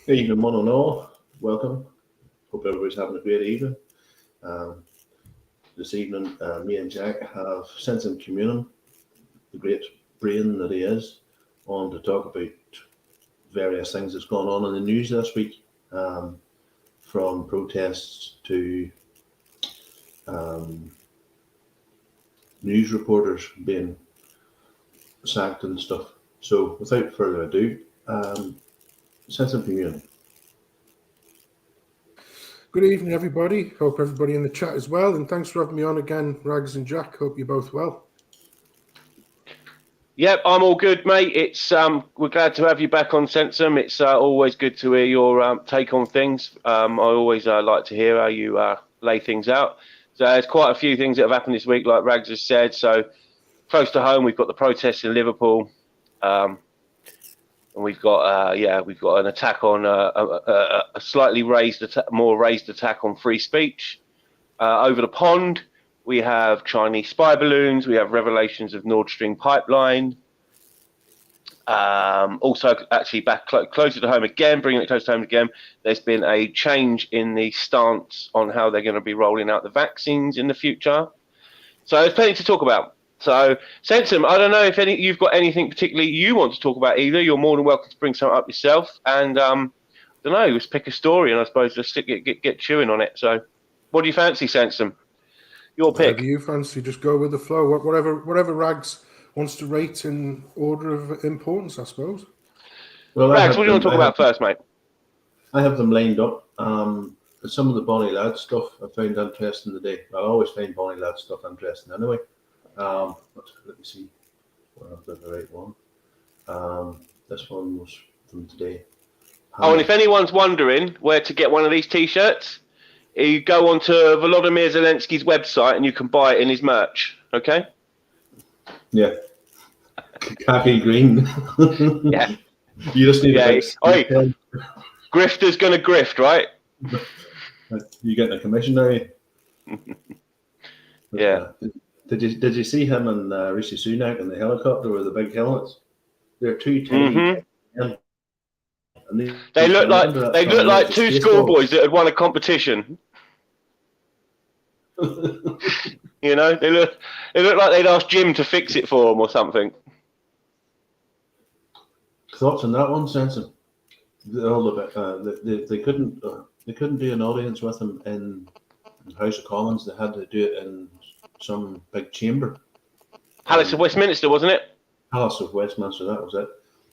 Evening, one and all. Welcome. Hope everybody's having a great evening. This evening, me and Jack have Sensum Communeum, the great brain that he is, on to talk about various things that's gone on in the news this week, from protests to news reporters being sacked and stuff. So, without further ado, Sensum Communeum. Good evening, everybody. Hope everybody in the chat is well, and thanks for having me on again, Ragz and Jack. Hope you're both well. Yep, I'm all good, mate. It's we're glad to have you back on Sensum. It's always good to hear your take on things. I always like to hear how you lay things out. So there's quite a few things that have happened this week, like Ragz has said. So close to home, we've got the protests in Liverpool. And we've got an attack on a slightly more raised attack on free speech. Over the pond, we have Chinese spy balloons. We have revelations of Nord Stream pipeline. Also, actually, back closer to home again, bringing it close to home again. There's been a change in the stance on how they're going to be rolling out the vaccines in the future. So there's plenty to talk about. So, Sensum, I don't know if you've got anything particularly you want to talk about either. You're more than welcome to bring something up yourself. And, I don't know, let's pick a story and I suppose just get chewing on it. So, what do you fancy, Sensum? Your pick. Whatever you fancy, just go with the flow. Whatever Ragz wants to rate in order of importance, I suppose. Well, Ragz, what do you want to talk about first, mate? I have them lined up. Some of the Bonnie Lad stuff I found interesting today. I always find Bonnie Lad stuff interesting anyway. But let me see whether I've got the right one. This one was from today. And if anyone's wondering where to get one of these T-shirts, you go onto Volodymyr Zelensky's website and you can buy it in his merch. Okay? Yeah. Khaki green. Yeah. You just need to grifter's gonna grift, right? You getting a commission, are you? Yeah. Did you see him and Rishi Sunak in the helicopter with the big helmets? They're two tiny. They look like two schoolboys that had won a competition. You know, they look like they'd asked Jim to fix it for them or something. Thoughts on that one, Sensum? They couldn't do an audience with him in the House of Commons. They had to do it in some big chamber. Palace of Westminster, wasn't it? Palace of Westminster, that was it.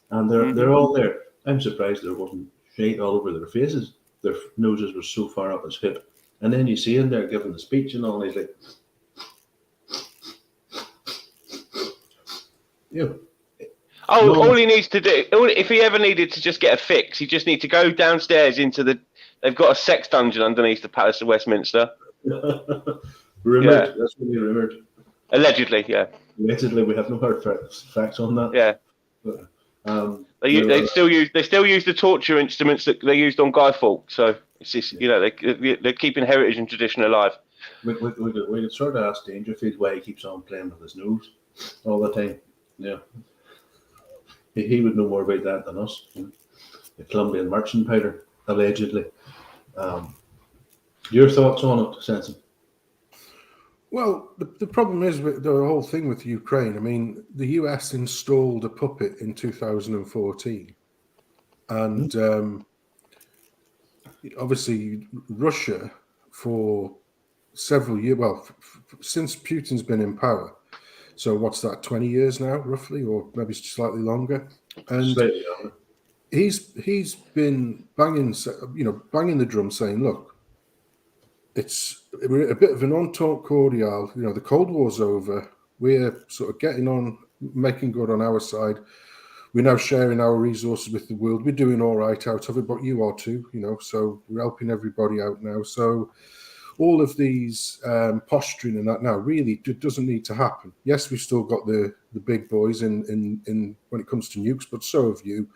And they're all there. I'm surprised there wasn't shite all over their faces. Their noses were so far up his hip. And then you see him there giving the speech and all, and he's like, all he needs to do, if he ever needed to just get a fix, he just needs to go downstairs into they've got a sex dungeon underneath the Palace of Westminster. Rumoured, that's really rumoured. Allegedly, yeah. Allegedly, we have no hard facts on that. Yeah. But, they still use the torture instruments that they used on Guy Fawkes. So it's just, they're keeping heritage and tradition alive. We could sort of ask Dangerfield why he keeps on playing with his nose all the time. Yeah. He would know more about that than us. The Colombian merchant powder, allegedly. Your thoughts on it, Sensum? Well, the problem is with the whole thing with Ukraine. I mean, the US installed a puppet in 2014. And obviously Russia, for several years, since Putin's been in power, so what's that, 20 years now, roughly, or maybe slightly longer? And slightly longer. He's been banging the drum saying, look, we're a bit of an entente cordiale. The Cold War's over. We're sort of getting on, making good on our side. We're now sharing our resources with the world. We're doing all right out of it, but you are too, so we're helping everybody out now. So all of these posturing and that now really doesn't need to happen. Yes, we've still got the big boys in when it comes to nukes, but so have you.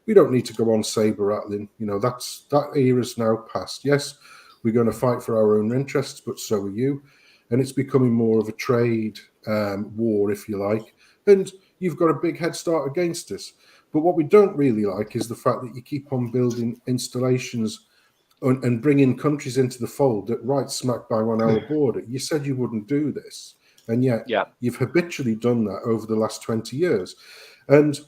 We don't need to go on saber rattling. That era's now past. Yes, we're going to fight for our own interests, but so are you. And it's becoming more of a trade war, if you like. And you've got a big head start against us. But what we don't really like is the fact that you keep on building installations and bringing countries into the fold that right smack bang on our border. You said you wouldn't do this, and yet you've habitually done that over the last 20 years. And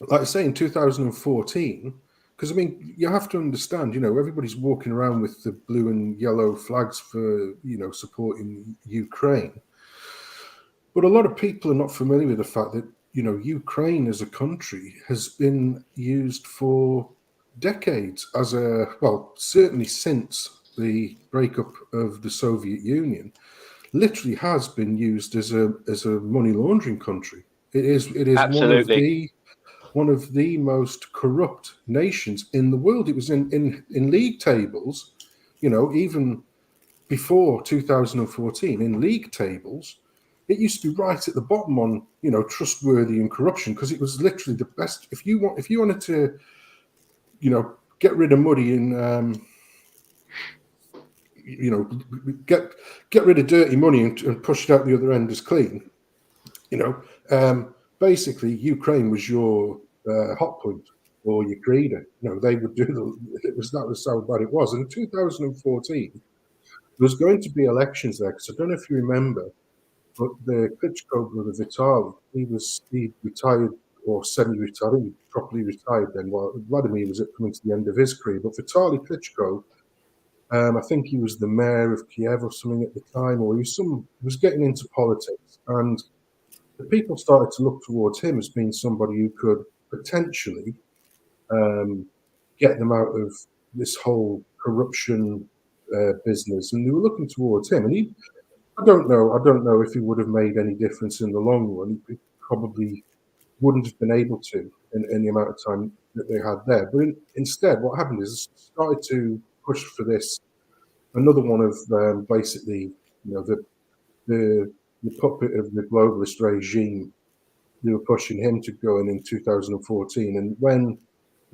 like I say, in 2014, because I mean, you have to understand, everybody's walking around with the blue and yellow flags for, supporting Ukraine. But a lot of people are not familiar with the fact that, Ukraine as a country has been used for decades certainly since the breakup of the Soviet Union, literally has been used as a money laundering country. It is Absolutely. one of the most corrupt nations in the world. It was in league tables, even before 2014, in league tables, it used to be right at the bottom on, trustworthy and corruption, because it was literally the best. If you wanted to, get rid of money and, get rid of dirty money and push it out the other end as clean, basically Ukraine was your hot point or your creator. They would do that was how bad it was. And in 2014, there was going to be elections there, because I don't know if you remember, but the Klitschko brother Vitaly, he retired or semi-retired. He properly retired then, while Vladimir was coming to the end of his career. But Vitaly Klitschko, I think he was the mayor of Kiev or something at the time, or he was getting into politics, and the people started to look towards him as being somebody who could potentially get them out of this whole corruption business, and they were looking towards him. And I don't know if he would have made any difference in the long run. He probably wouldn't have been able to in the amount of time that they had there. But instead, what happened is they started to push for this, another one of basically, the puppet of the globalist regime. They were pushing him to go in 2014, and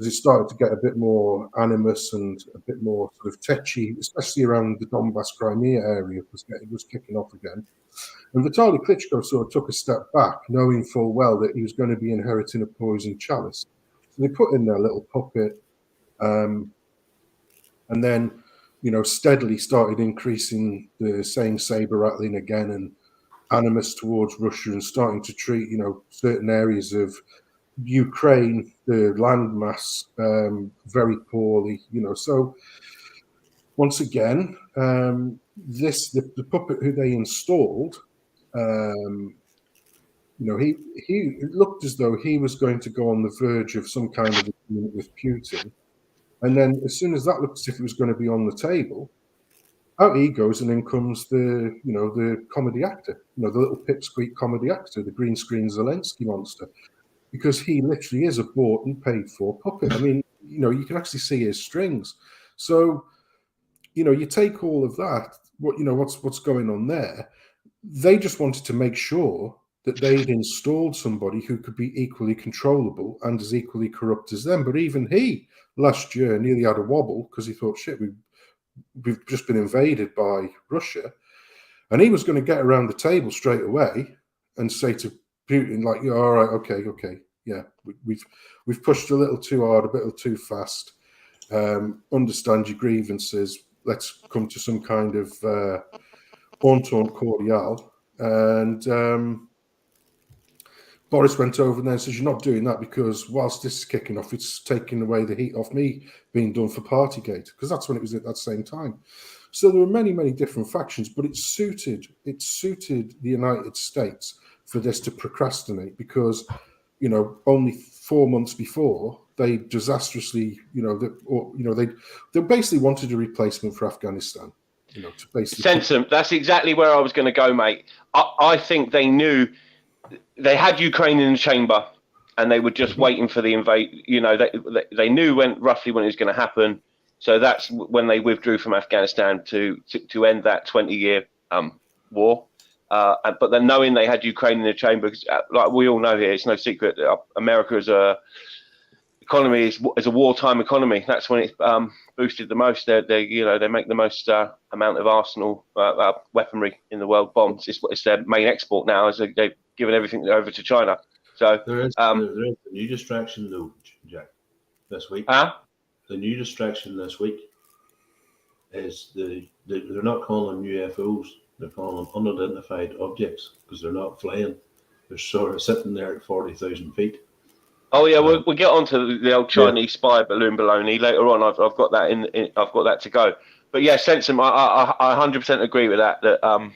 as it started to get a bit more animus and a bit more sort of tetchy, especially around the Donbass Crimea area, it was kicking off again. And Vitaly Klitschko sort of took a step back, knowing full well that he was going to be inheriting a poison chalice. So they put in their little puppet, and then, steadily started increasing the same saber rattling again and animus towards Russia, and starting to treat, certain areas of Ukraine, the landmass, very poorly, So once again, the puppet who they installed, it looked as though he was going to go on the verge of some kind of agreement with Putin, and then as soon as that looked as if it was going to be on the table, out he goes, and then comes the comedy actor, the little pipsqueak comedy actor, the green screen Zelensky monster. Because he literally is a bought and paid for puppet. I mean, you can actually see his strings. So, you take all of that, what's going on there. They just wanted to make sure that they'd installed somebody who could be equally controllable and as equally corrupt as them. But even he, last year, nearly had a wobble, because he thought, shit, we've just been invaded by Russia. And he was going to get around the table straight away and say to Putin, like, all right, okay, yeah, we've pushed a little too hard, a bit too fast. Understand your grievances. Let's come to some kind of entente cordiale. And Boris went over there and says, "You're not doing that, because whilst this is kicking off, it's taking away the heat off me being done for Partygate," because that's when it was at that same time. So there were many different factions, but it suited the United States for this to procrastinate, because only 4 months before they disastrously they basically wanted a replacement for Afghanistan, to basically Sensum, that's exactly where I was going to go, mate. I think they knew they had Ukraine in the chamber, and they were just waiting for the invade. They knew roughly when it was going to happen. So that's when they withdrew from Afghanistan to end that 20-year war. But then knowing they had Ukraine in the chamber, because, like we all know here, it's no secret that America as a economy is a wartime economy. That's when it's boosted the most. They make the most amount of arsenal weaponry in the world. Bombs. It's their main export now, as they've given everything over to China. So there is a new distraction though, Jack. This week, the new distraction this week is they're not calling them UFOs. They're calling them unidentified objects because they're not flying. They're sort of sitting there at 40,000 feet. Oh yeah, we'll get onto the old Chinese spy balloon baloney later on. I've got that I've got that to go. But yeah, Sensum, I 100% agree with that. That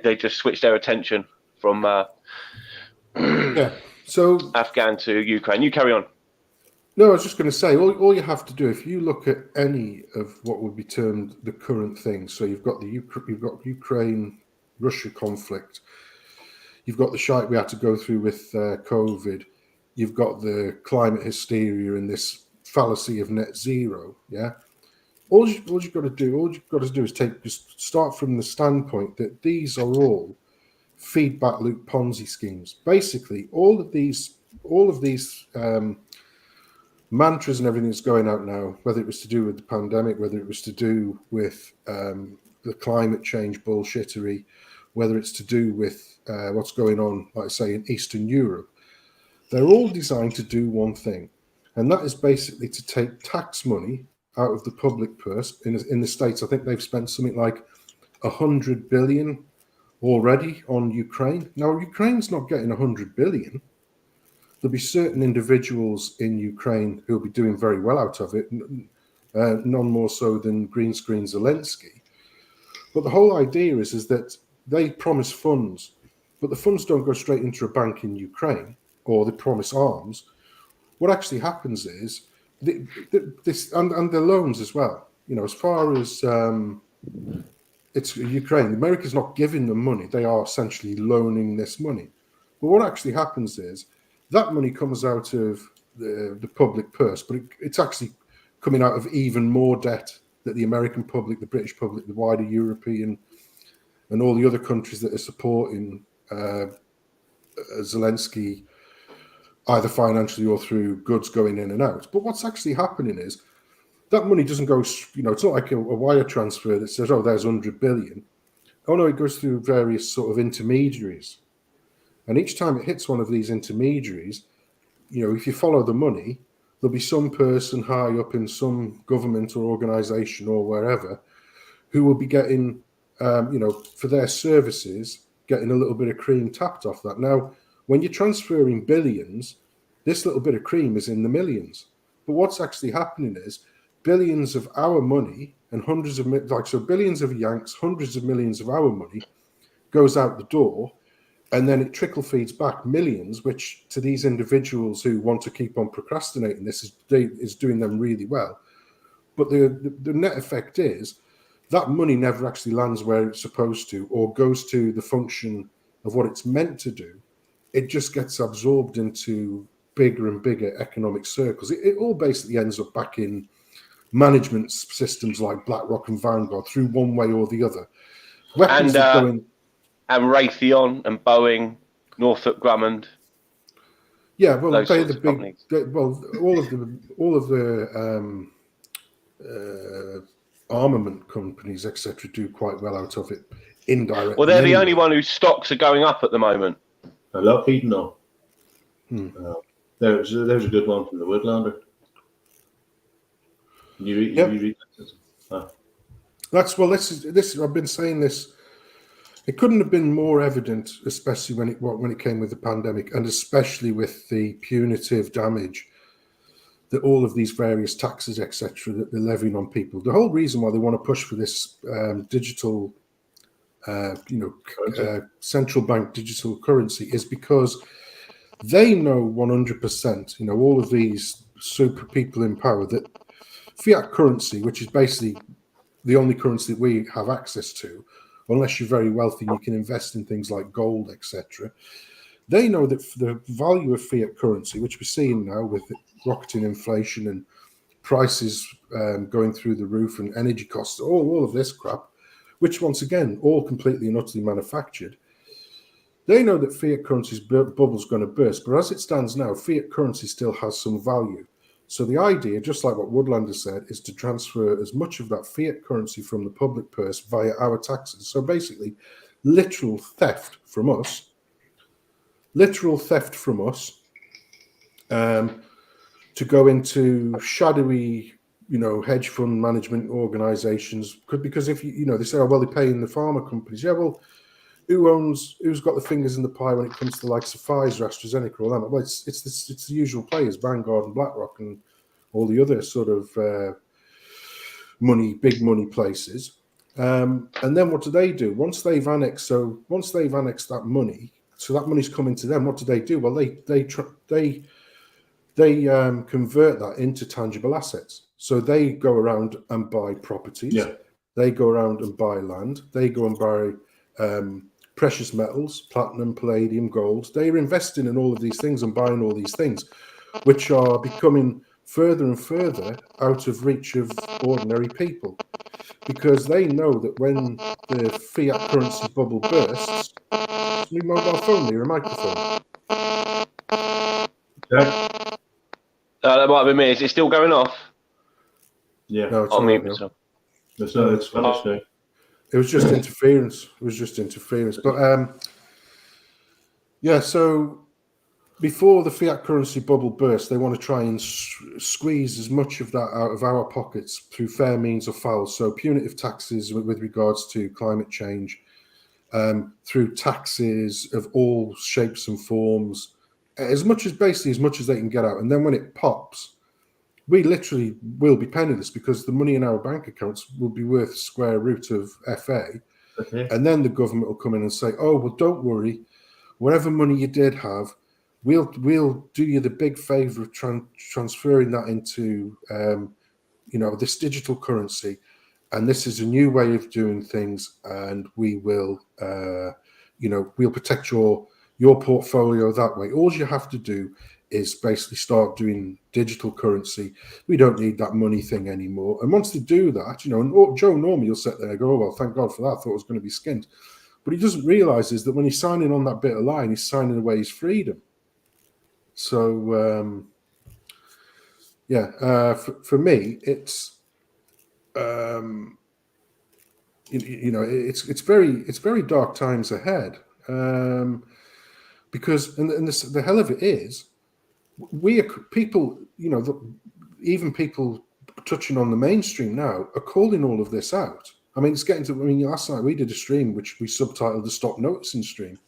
they just switched their attention from So Afghan to Ukraine. You carry on. No, I was just going to say, all you have to do, if you look at any of what would be termed the current things, so you've got Ukraine-Russia conflict, you've got the shite we had to go through with COVID, you've got the climate hysteria and this fallacy of net zero, yeah? All you've got to do is just start from the standpoint that these are all feedback loop Ponzi schemes. Basically, all of these mantras and everything that's going out now, whether it was to do with the pandemic, whether it was to do with the climate change bullshittery, whether it's to do with what's going on, like I say, in Eastern Europe, they're all designed to do one thing, and that is basically to take tax money out of the public purse. In the States, I think they've spent something like 100 billion already on Ukraine. Now, Ukraine's not getting 100 billion. There'll be certain individuals in Ukraine who'll be doing very well out of it, none more so than green screen Zelensky. But the whole idea is that they promise funds, but the funds don't go straight into a bank in Ukraine, or they promise arms. What actually happens is this, and the loans as well. You know, as far as it's Ukraine, America's not giving them money; they are essentially loaning this money. But what actually happens is that money comes out of the public purse, but it's actually coming out of even more debt that the American public, the British public, the wider European, and all the other countries that are supporting Zelensky, either financially or through goods going in and out. But what's actually happening is that money doesn't go, you know, it's not like a wire transfer that says, oh, there's 100 billion. Oh, no, it goes through various sort of intermediaries. And each time it hits one of these intermediaries, you know, if you follow the money, there'll be some person high up in some government or organization or wherever who will be getting, you know, for their services, getting a little bit of cream tapped off that. Now, when you're transferring billions, this little bit of cream is in the millions. But what's actually happening is billions of our money and hundreds of, so billions of Yanks, hundreds of millions of our money goes out the door. And then it trickle feeds back millions, which to these individuals who want to keep on procrastinating this is doing them really well. But the net effect is that money never actually lands where it's supposed to or goes to the function of what it's meant to do. It just gets absorbed into bigger and bigger economic circles. It all basically ends up back in management systems like BlackRock and Vanguard through one way or the other. Weapons that go in. And Raytheon and Boeing, Northrop Grumman. Yeah, well, they're the big. All of the armament companies, etc., do quite well out of it indirectly. Well, they're the only one whose stocks are going up at the moment. Lockheed, no. There's a good one from the Woodlander. You read that? That's well. This I've been saying this. It couldn't have been more evident, especially when it came with the pandemic, and especially with the punitive damage that all of these various taxes, etc., that they're levying on people. The whole reason why they want to push for this digital, central bank digital currency is because they know 100%, you know, all of these super people in power, that fiat currency, which is basically the only currency that we have access to, unless you're very wealthy and you can invest in things like gold, etc. They know that the value of fiat currency, which we're seeing now with rocketing inflation and prices going through the roof and energy costs, all of this crap, which once again, all completely and utterly manufactured. They know that fiat currency's bubble's going to burst, but as it stands now, fiat currency still has some value. So the idea, just like what Woodlander said, is to transfer as much of that fiat currency from the public purse via our taxes. So basically, literal theft from us literal theft from us to go into shadowy, hedge fund management organizations. Because if they say, oh, well, they're paying the pharma companies. Yeah, well, who's got the fingers in the pie when it comes to the likes of Pfizer, AstraZeneca, all that? Well, it's the usual players, Vanguard and BlackRock and all the other sort of big money places. And then what do they do? Once they've annexed that money, so that money's coming to them, what do they do? Well, they convert that into tangible assets. So they go around and buy properties. Yeah. They go around and buy land. They go and buy precious metals, platinum, palladium, gold. They're investing in all of these things and buying all these things, which are becoming further and further out of reach of ordinary people, because they know that when the fiat currency bubble bursts, your mobile phone, your microphone. Yeah. That might be me. Is it still going off? Yeah. No, it's I'll all mute right now. myself. It's finished now. It was just interference. But yeah, so before the fiat currency bubble bursts, they want to try and squeeze as much of that out of our pockets through fair means or foul. So punitive taxes with regards to climate change, through taxes of all shapes and forms, as much as they can get out. And then when it pops, we literally will be penniless because the money in our bank accounts will be worth square root of FA. Okay. And then the government will come in and say, oh, well, don't worry. Whatever money you did have, we'll do you the big favor of transferring that into, this digital currency. And this is a new way of doing things. And we will, we'll protect your portfolio that way. All you have to do is basically start doing digital currency. We don't need that money thing anymore. And once they do that, and Joe normally will sit there and go, oh, well, thank God for that. I thought it was going to be skinned. But he doesn't realize is that when he's signing on that bit of line, he's signing away his freedom. So, for me, it's, it's very dark times ahead. Because the hell of it is, we are people, even people touching on the mainstream now are calling all of this out. I mean, it's getting to, last night we did a stream which we subtitled the Stop Noticing stream.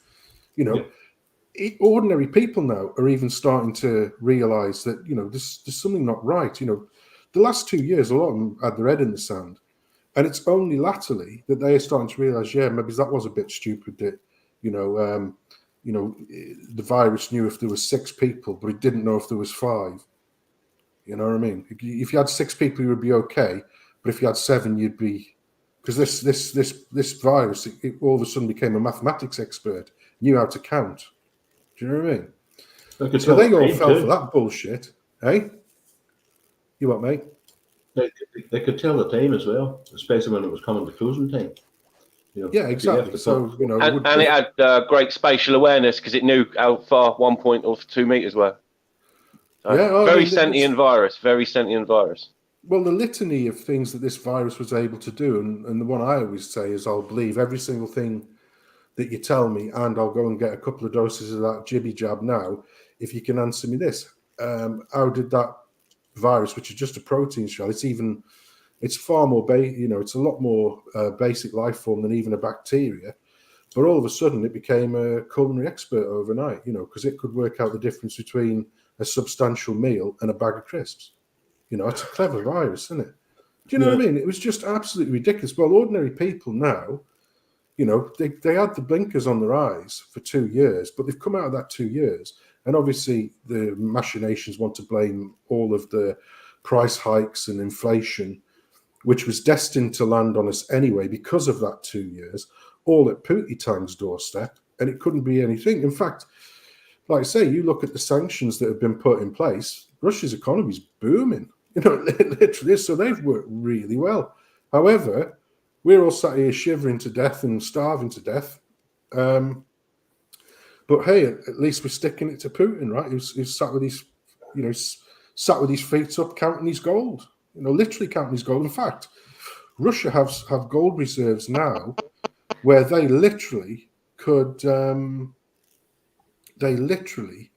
Ordinary people now are even starting to realize that, there's something not right. The last 2 years, a lot of them had their head in the sand. And it's only latterly that they are starting to realize, yeah, maybe that was a bit stupid that, the virus knew if there was 6 people, but it didn't know if there was 5. You know what I mean? If you had 6 people, you would be okay. But if you had 7, you'd be, because this virus, it all of a sudden became a mathematics expert, knew how to count. Do you know what I mean? So they all fell for that bullshit, eh? You what, mate? They could tell the time as well, especially when it was coming to closing time. Yeah, exactly. So and it had great spatial awareness because it knew how far 1 point or 2 meters were. So very sentient virus. Well, the litany of things that this virus was able to do, and the one I always say is, I'll believe every single thing that you tell me, and I'll go and get a couple of doses of that jibby jab now, if you can answer me this. How did that virus, which is just a protein shell, it's far more, it's a lot more basic life form than even a bacteria, but all of a sudden it became a culinary expert overnight, because it could work out the difference between a substantial meal and a bag of crisps. It's a clever virus, isn't it? Do you know what I mean? It was just absolutely ridiculous. Well, ordinary people now, they had the blinkers on their eyes for 2 years, but they've come out of that 2 years. And obviously the machinations want to blame all of the price hikes and inflation, which was destined to land on us anyway because of that 2 years, all at Putin Tang's doorstep, and it couldn't be anything. In fact, like I say, you look at the sanctions that have been put in place, Russia's economy is booming, literally, so they've worked really well. However, we're all sat here shivering to death and starving to death. But hey, at least we're sticking it to Putin, right? He's sat with his feet up, counting his gold. Literally counting his gold. In fact, Russia have gold reserves now, where they literally could they literally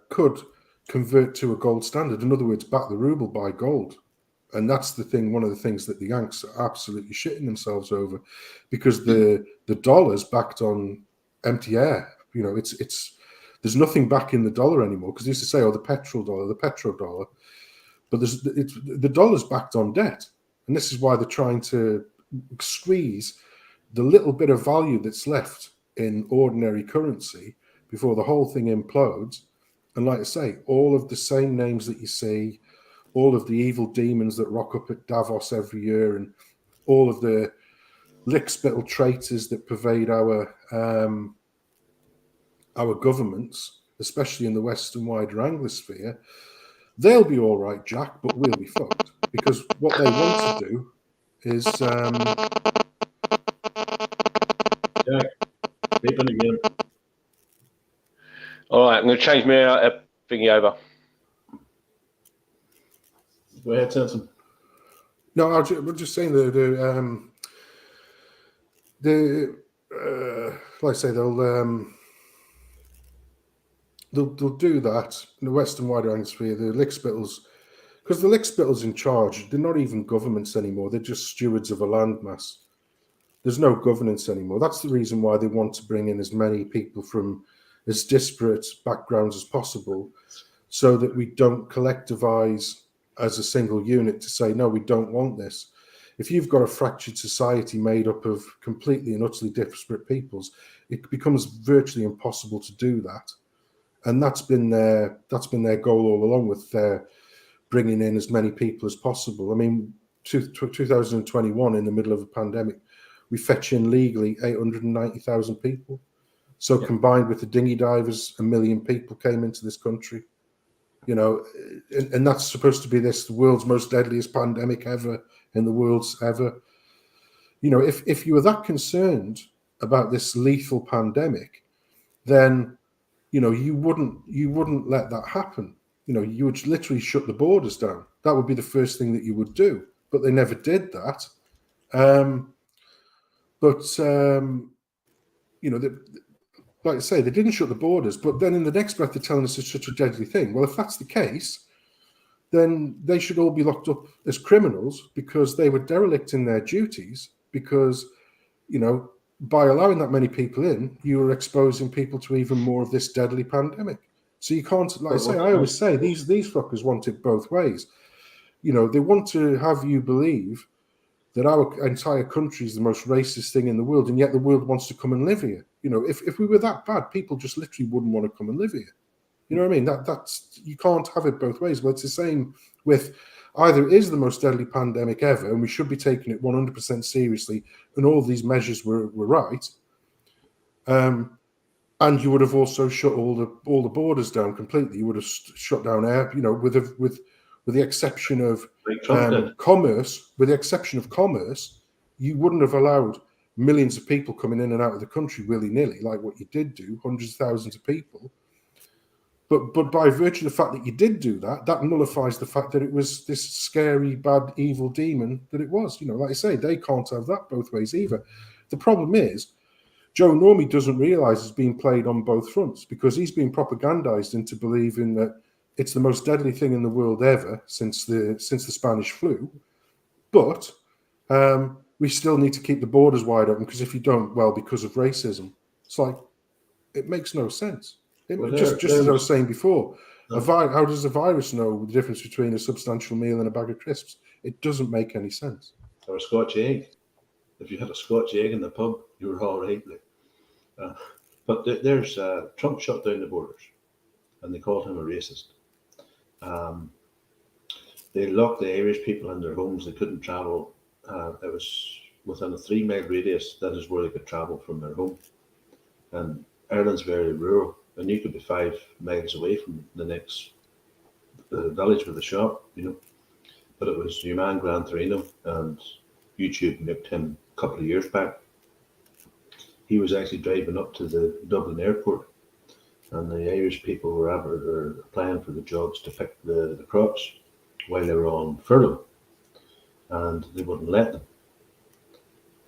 could convert to a gold standard. In other words, back the ruble by gold. And that's the thing, one of the things that the Yanks are absolutely shitting themselves over, because the dollar's backed on empty air. You know, it's there's nothing back in the dollar anymore, because they used to say, oh, the petrodollar, but the dollar's backed on debt. And this is why they're trying to squeeze the little bit of value that's left in ordinary currency before the whole thing implodes. And like I say, all of the same names that you see, all of the evil demons that rock up at Davos every year, and all of the lick-spittle traitors that pervade our governments, especially in the Western wider Anglosphere, they'll be all right, Jack, but we'll be fucked. Because what they want to do is... Jack, sleeping again. All right, I'm going to change my thingy over. Go ahead, Sensum. No, we're just saying like I say, they'll do that in the Western wider Anglosphere. The lick-spittles, because the lick-spittles in charge, they're not even governments anymore. They're just stewards of a landmass. There's no governance anymore. That's the reason why they want to bring in as many people from as disparate backgrounds as possible, so that we don't collectivize as a single unit to say, no, we don't want this. If you've got a fractured society made up of completely and utterly disparate peoples, it becomes virtually impossible to do that. And that's been their goal all along, with their bringing in as many people as possible. I mean, 2021, in the middle of a pandemic, we fetch in legally 890,000 people. So combined with the dinghy divers, 1 million people came into this country. You know, and that's supposed to be the world's most deadliest pandemic ever in the world's ever. You know, if you were that concerned about this lethal pandemic, then, you know, you wouldn't let that happen. You know, you would literally shut the borders down. That would be the first thing that you would do. But they never did that. You know, like I say, they didn't shut the borders, but then in the next breath, they're telling us it's such a deadly thing. Well, if that's the case, then they should all be locked up as criminals, because they were derelict in their duties, because, you know, by allowing that many people in, you were exposing people to even more of this deadly pandemic. So you can't, like I say, I always say, these fuckers want it both ways. You know, they want to have you believe that our entire country is the most racist thing in the world, and yet the world wants to come and live here. You know, if we were that bad, people just literally wouldn't want to come and live here. You know what I mean? That's you can't have it both ways. Well, it's the same with either it is the most deadly pandemic ever, and we should be taking it 100% seriously, and all these measures were right. And you would have also shut all the borders down completely. You would have shut down air, you know, with the exception of commerce. With the exception of commerce, you wouldn't have allowed millions of people coming in and out of the country willy-nilly, like what you did do, hundreds of thousands of people. But by virtue of the fact that you did do that, that nullifies the fact that it was this scary, bad, evil demon that it was. You know, like I say, they can't have that both ways either. The problem is, Joe Normie doesn't realise it's being played on both fronts, because he's been propagandised into believing that it's the most deadly thing in the world ever since the Spanish flu. But we still need to keep the borders wide open, because if you don't, well, because of racism. It's like, it makes no sense. Just as I was saying before, how does a virus know the difference between a substantial meal and a bag of crisps? It doesn't make any sense. Or a Scotch egg. If you had a Scotch egg in the pub, you were all right. But there's Trump shut down the borders, and they called him a racist. They locked the Irish people in their homes. They couldn't travel. It was within a 3-mile radius. That is where they could travel from their home. And Ireland's very rural, and you could be 5 miles away from the next village with a shop, you know. But it was your man Gran Torino, and YouTube nicked him a couple of years back. He was actually driving up to the Dublin airport, and the Irish people were applying for the jobs to pick the crops while they were on furlough, and they wouldn't let them.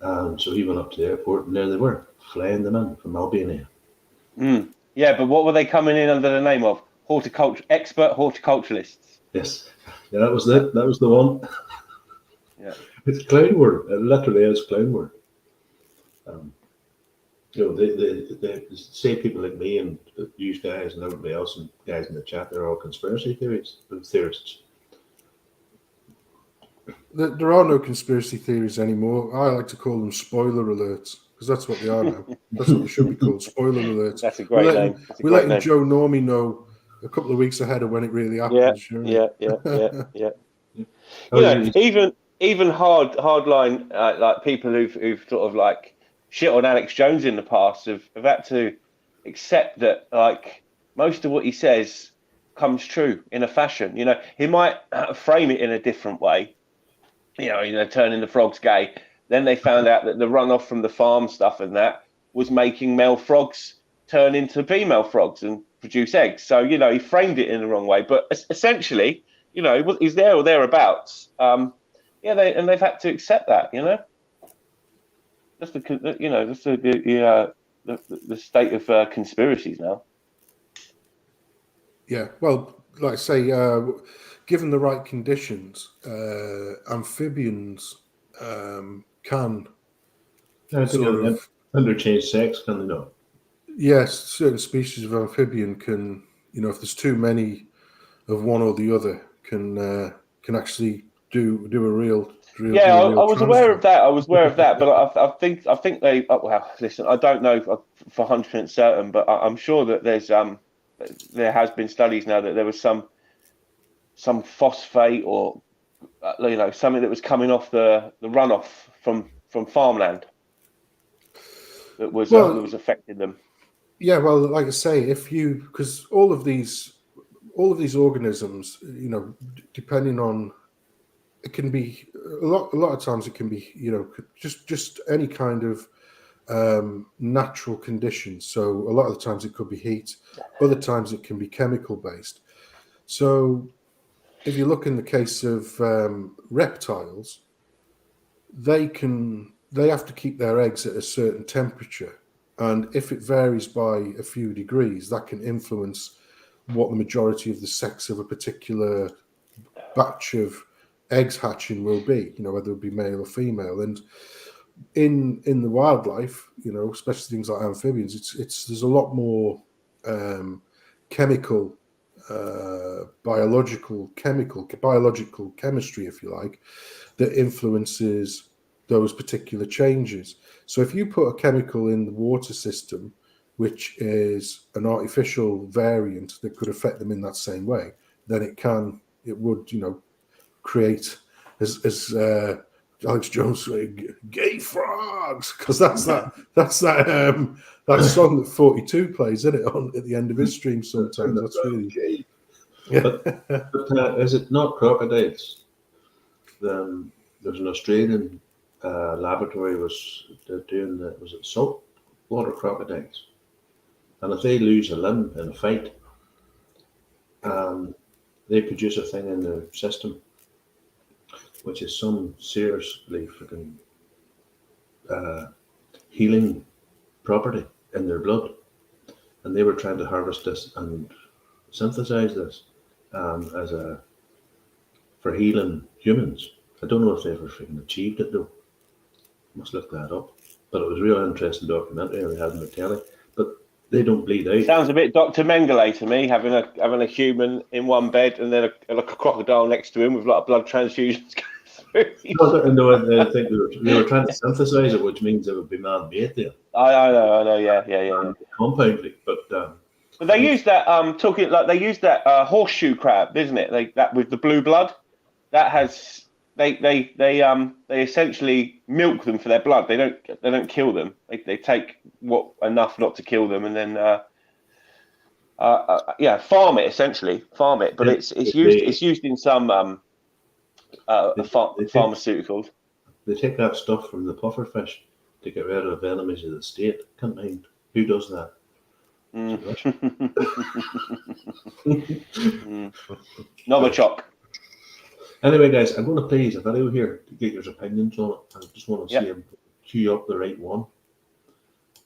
And so he went up to the airport, and there they were, flying them in from Albania. Yeah, but what were they coming in under the name of? Expert horticulturalists. Yes, yeah, that was it. That was the one. Yeah. It's clown word. It literally is clown word. They say people like me and you guys and everybody else and guys in the chat, they're all conspiracy theorists. There are no conspiracy theories anymore. I like to call them spoiler alerts because that's what they are now. That's what they should be called, spoiler alerts. That's a great name. We're letting Joe Normie know a couple of weeks ahead of when it really happens. Yeah. You know, even hardline like people who've sort of like shit on Alex Jones in the past have had to accept that like most of what he says comes true in a fashion. You know, he might frame it in a different way. You know, turning the frogs gay. Then they found out that the runoff from the farm stuff and that was making male frogs turn into female frogs and produce eggs. So, you know, he framed it in the wrong way. But essentially, you know, he's there or thereabouts. They've had to accept that, you know. That's the state of conspiracies now. Yeah, well, like I say, given the right conditions, amphibians can interchange sex, can they not? Yes, certain species of amphibian can, you know, if there's too many of one or the other, can actually do a real. Yeah, I was aware of that. But I think they. Well, listen, I don't know for 100% certain, but I'm sure that there has been studies now that there was some phosphate or you know, something that was coming off the runoff from farmland that was affecting them. Yeah, well, like I say, because all of these organisms, you know, depending on, it can be a lot of times it can be, you know, just any kind of natural conditions. So a lot of the times it could be heat, other times it can be chemical based. So if you look in the case of reptiles, they have to keep their eggs at a certain temperature, and if it varies by a few degrees, that can influence what the majority of the sex of a particular batch of eggs hatching will be, you know, whether it be male or female. And in the wildlife, you know, especially things like amphibians, there's a lot more chemical, biological chemistry, if you like, that influences those particular changes. So if you put a chemical in the water system, which is an artificial variant that could affect them in that same way, then it would, you know, create, as Alex Jones saying, gay frogs, because that's that song that 42 plays, isn't it, on at the end of his stream sometimes. That's really gay. Yeah. But is it not crocodiles? There's an Australian laboratory was doing was it saltwater crocodiles, and if they lose a limb in a fight, they produce a thing in their system which is some seriously freaking healing property in their blood, and they were trying to harvest this and synthesize this for healing humans. I don't know if they ever freaking achieved it though. Must look that up. But it was a real interesting documentary they had on the telly. But they don't bleed out. Sounds a bit Dr. Mengele to me, having a human in one bed and then a crocodile next to him with like blood transfusions going through. No, I think they were trying to synthesize it, which means it would be man-made there. I know, yeah. Compounding, but they use that horseshoe crab, isn't it? That with the blue blood, that has. They essentially milk them for their blood. They don't kill them. They take enough not to kill them, and then farm it essentially. But it's used in some pharmaceuticals. They take that stuff from the pufferfish to get rid of enemies of the state. Can't mind who does that. Novichok. Anyway, guys, I'm going to play a video here to get your opinions on it. I just want to see him queue up the right one.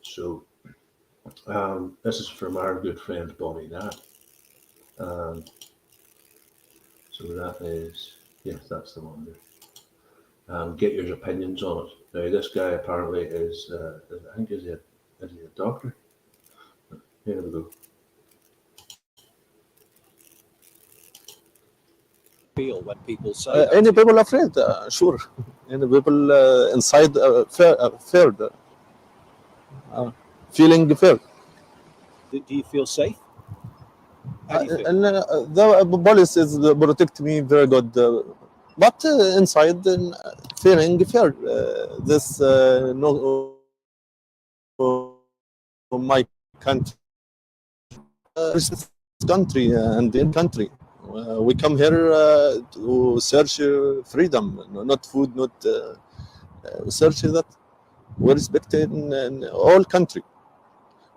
So This is from our good friend Bonnie Dad. So that is, yes, that's the one there. Get your opinions on it. Now, this guy apparently is, I think, is he a doctor? Here we go. Feel when people say any people afraid, sure. Any people inside feared, feeling fear. do you feel safe? How do you feel? And the police is protect me very good, but inside feeling fear. This no my country, country and in country. We come here to search freedom, not food, not search that. We respect in all country,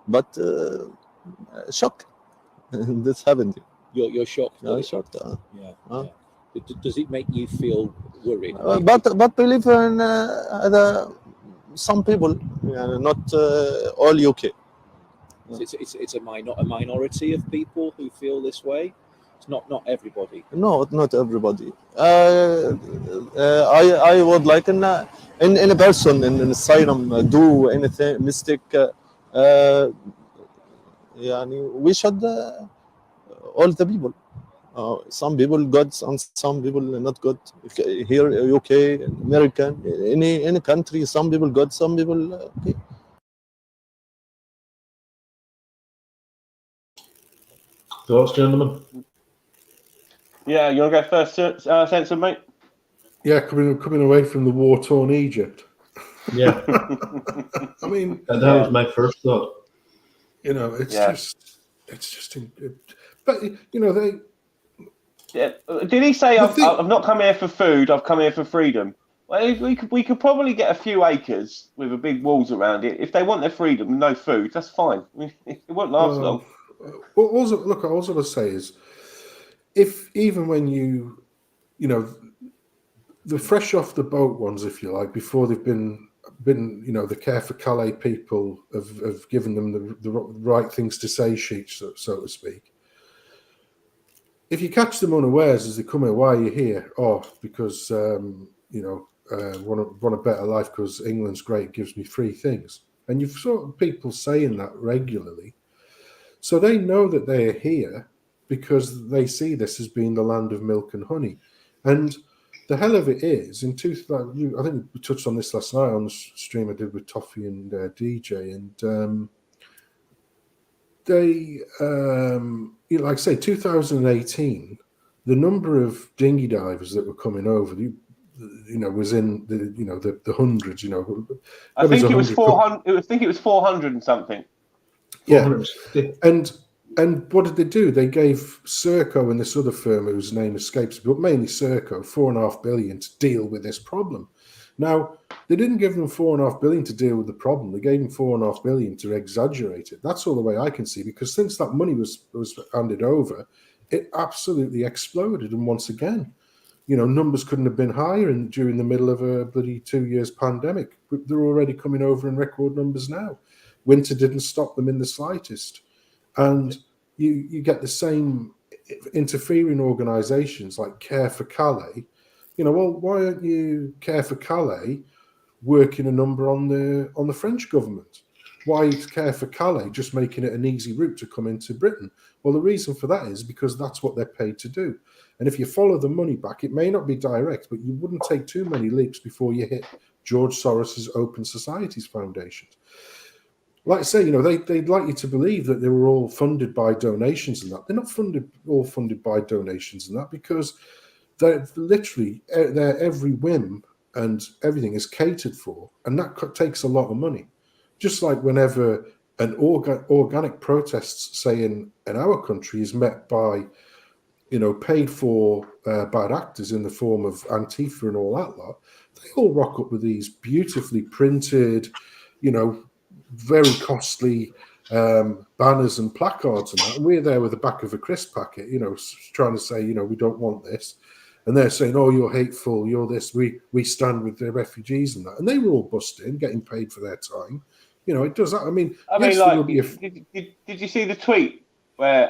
but shock. This happened. You're shocked. Shocked. Yeah. Does it make you feel worried? But believe in some people, not all UK. It's a minority of people who feel this way. It's not everybody. No, not everybody. I would like in a person in asylum do anything mistake. We should all the people. Some people good and some people not good. Here, UK, American, any country, some people good, some people okay. Thoughts, gentlemen? Yeah, you want to go first, Sensum, mate? Yeah, coming away from the war-torn Egypt. Yeah. I mean, that was my first thought. It's just, but they. Yeah. Did he say I've not come here for food? I've come here for freedom. Well, we could probably get a few acres with a big walls around it. If they want their freedom, no food, that's fine. I mean, it won't last long. Well, also, look, all I want to say is, if even when the fresh off the boat ones, if you like, before they've been the Care for Calais people have given them the right things to say sheets, so to speak. If you catch them unawares as they come here, why are you here? Oh, because want a better life because England's great, gives me free things. And you've sort of people saying that regularly. So they know that they are here because they see this as being the land of milk and honey. And the hell of it is, in 2000, I think we touched on this last night on the stream I did with Toffee and DJ, and they, like I say, 2018, the number of dinghy divers that were coming over, was in the hundreds. I think it was 400. I think it was 400 and something. Yeah, and what did they do? They gave Serco and this other firm whose name escapes me, but mainly Serco, $4.5 billion to deal with this problem. Now, they didn't give them $4.5 billion to deal with the problem. They gave them $4.5 billion to exaggerate it. That's all the way I can see, because since that money was handed over, it absolutely exploded. And once again, numbers couldn't have been higher during the middle of a bloody 2 years pandemic. They're already coming over in record numbers now. Winter didn't stop them in the slightest. And you get the same interfering organisations like Care for Calais. Well, why aren't you, Care for Calais, working a number on the French government? Why is Care for Calais just making it an easy route to come into Britain? Well, the reason for that is because that's what they're paid to do. And if you follow the money back, it may not be direct, but you wouldn't take too many leaps before you hit George Soros's Open Societies Foundation. Like I say, they'd like you to believe that they were all funded by donations and that. They're not all funded by donations and that, because they're literally, their every whim and everything is catered for, and that takes a lot of money. Just like whenever an organic protests, say in our country, is met by, paid for bad actors in the form of Antifa and all that lot, they all rock up with these beautifully printed, very costly banners and placards and that. And we're there with the back of a crisp packet, trying to say, we don't want this. And they're saying, oh, you're hateful, you're this, we stand with the refugees and that. And they were all busted in, getting paid for their time, You know, it does that. I mean, I yes, mean, there will like, be a did you see the tweet where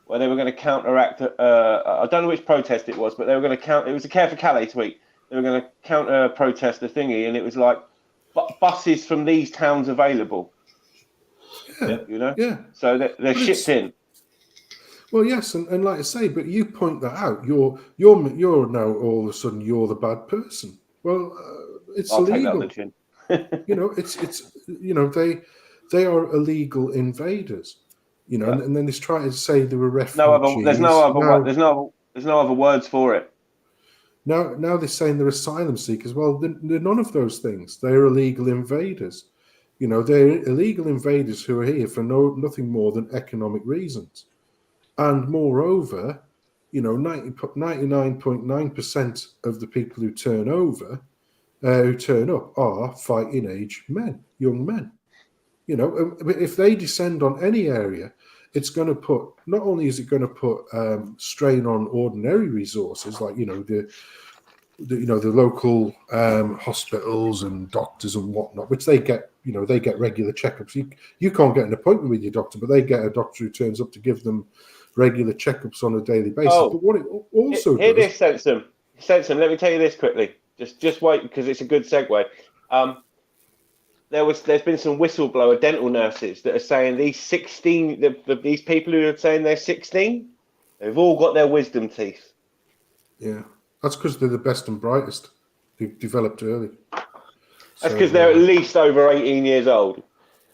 they were going to counteract? I don't know which protest it was, but they were going to count. It was a Care for Calais tweet. They were going to counter protest the thingy, and it was like buses from these towns available. yeah, You know, yeah. so they're But shipped in. Well, yes, and like I say, but you point that out. You're now all of a sudden you're the bad person. Well, it's I'll take that on illegal. the chin. You know, it's you know they are illegal invaders. You know, Yeah. and then they try to say they were refugees. There's no other words for it. Now they're saying they're asylum seekers. Well, they're none of those things. They're illegal invaders. You know, they're illegal invaders who are here for nothing more than economic reasons. And moreover, you know, 99.9% of the people who turn up are fighting age men, young men. You know, if they descend on any area, it's going to put, not only is it going to put strain on ordinary resources, like, you know, the local hospitals and doctors and whatnot, which they get, you know, they get regular checkups. You can't get an appointment with your doctor, but they get a doctor who turns up to give them regular checkups on a daily basis. Oh, but what it also Hear does, this, Sensum. Let me tell you this quickly. Just wait, because it's a good segue. There's been some whistleblower dental nurses that are saying these 16, these people who are saying they're 16, they've all got their wisdom teeth. yeah, that's because they're the best and brightest. They've developed early. That's because they're at least over 18 years old.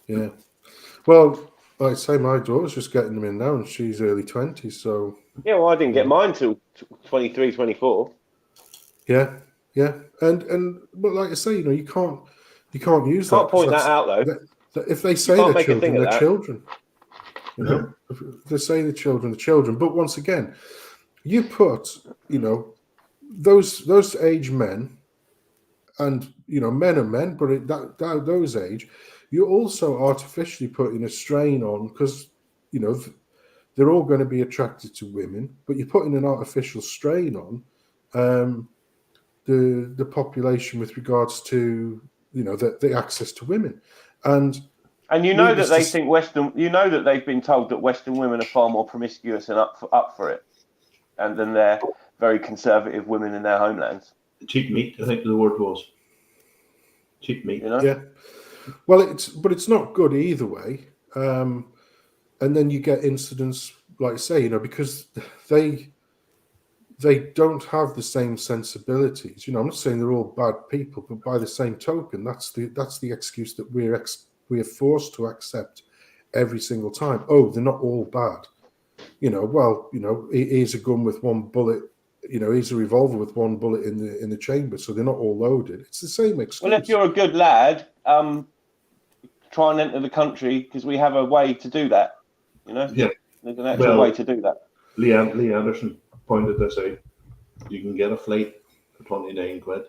Yeah. Well, like I say, my daughter's just getting them in now, and she's early 20s. So Yeah, well, I didn't get mine till 23, 24. yeah, and but like I say, you know, you can't use that. Can't point that out though. If they say can't they're make a thing children, of they're that. children. You know, if they say the children. But once again, you put, you know, those age men, and you know, men are men, but those age, you're also artificially putting a strain on, because you know they're all going to be attracted to women, but you're putting an artificial strain on the population with regards to, you know, the access to women, and you know that they think Western. You know that they've been told that Western women are far more promiscuous and up for it, and then they're very conservative women in their homelands. Cheap meat, I think the word was. Cheap meat. You know? Yeah. Well, it's not good either way. And then you get incidents, like I say, you know, because they don't have the same sensibilities. You know, I'm not saying they're all bad people, but by the same token, that's the excuse that we're forced to accept every single time. Oh, they're not all bad. You know, well, you know, here's a gun with one bullet. You know, here's a revolver with one bullet in the chamber, so they're not all loaded. It's the same excuse. Well, if you're a good lad, try and enter the country, because we have a way to do that. You know, Yeah. There's an actual way to do that. Lee Anderson pointed this out. You can get a flight for 29 quid.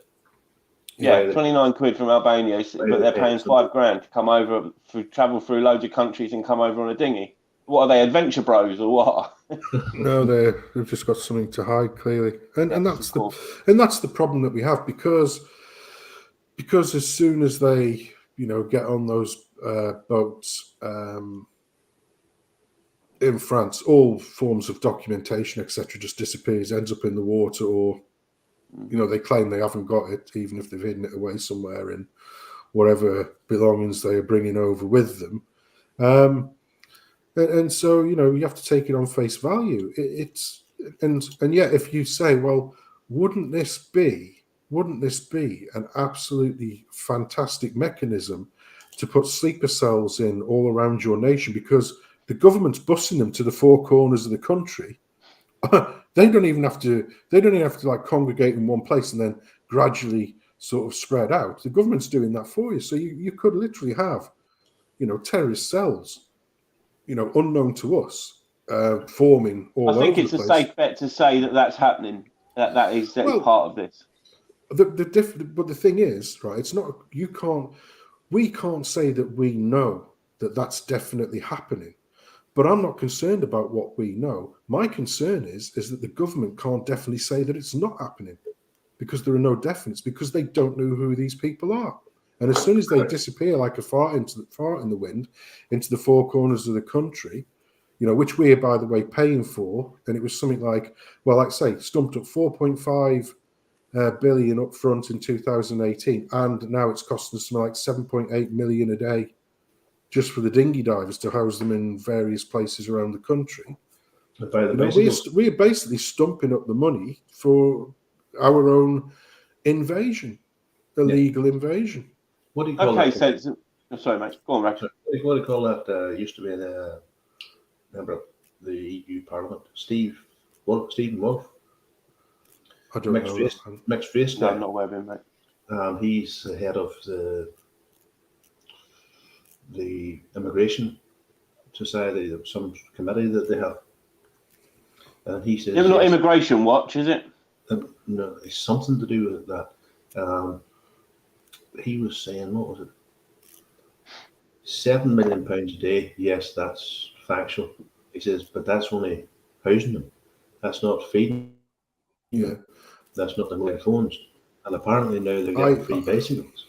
Yeah, 29 quid from Albania, but they're paying $5,000 to come over, travel through loads of countries and come over on a dinghy. What are they, adventure bros or what? No, they've just got something to hide, clearly, and that's the problem that we have, because as soon as they, you know, get on those boats in France, all forms of documentation, etc., just disappears, ends up in the water, or you know, they claim they haven't got it, even if they've hidden it away somewhere in whatever belongings they are bringing over with them. And so, you know, you have to take it on face value. And yet, if you say, well, wouldn't this be an absolutely fantastic mechanism to put sleeper cells in all around your nation, because the government's busing them to the four corners of the country? They don't even have to like congregate in one place and then gradually sort of spread out. The government's doing that for you. So you could literally have, you know, terrorist cells, you know, unknown to us, forming all over the place. I think it's a safe bet to say that that's happening. That is part of this. But the thing is, right? It's not. We can't say that we know that that's definitely happening. But I'm not concerned about what we know. My concern is that the government can't definitely say that it's not happening, because there are no definites, because they don't know who these people are. And as soon as they disappear like a fart in the wind into the four corners of the country, which we are, by the way, paying for, and it was something like, well, like I say, stumped up 4.5 billion up front in 2018, and now it's costing us something like 7.8 million a day just for the dinghy divers to house them in various places around the country. We're basically stumping up the money for our own invasion, illegal invasion. What do you call Okay, that? so sorry, mate. Go on, Ragz. What do you call that? Used to be a member of the EU Parliament, Stephen Wolf. I don't know. Mixed race No, guy. I'm not aware of him, mate. He's the head of the Immigration Society, some committee that they have. And he says, Not Immigration Watch, is it? No, it's something to do with that. He was saying, what was it? £7 million a day. Yes, that's factual. He says, but that's only housing them. That's not feeding. Yeah. That's not the mobile phones. And apparently now they're getting free bicycles.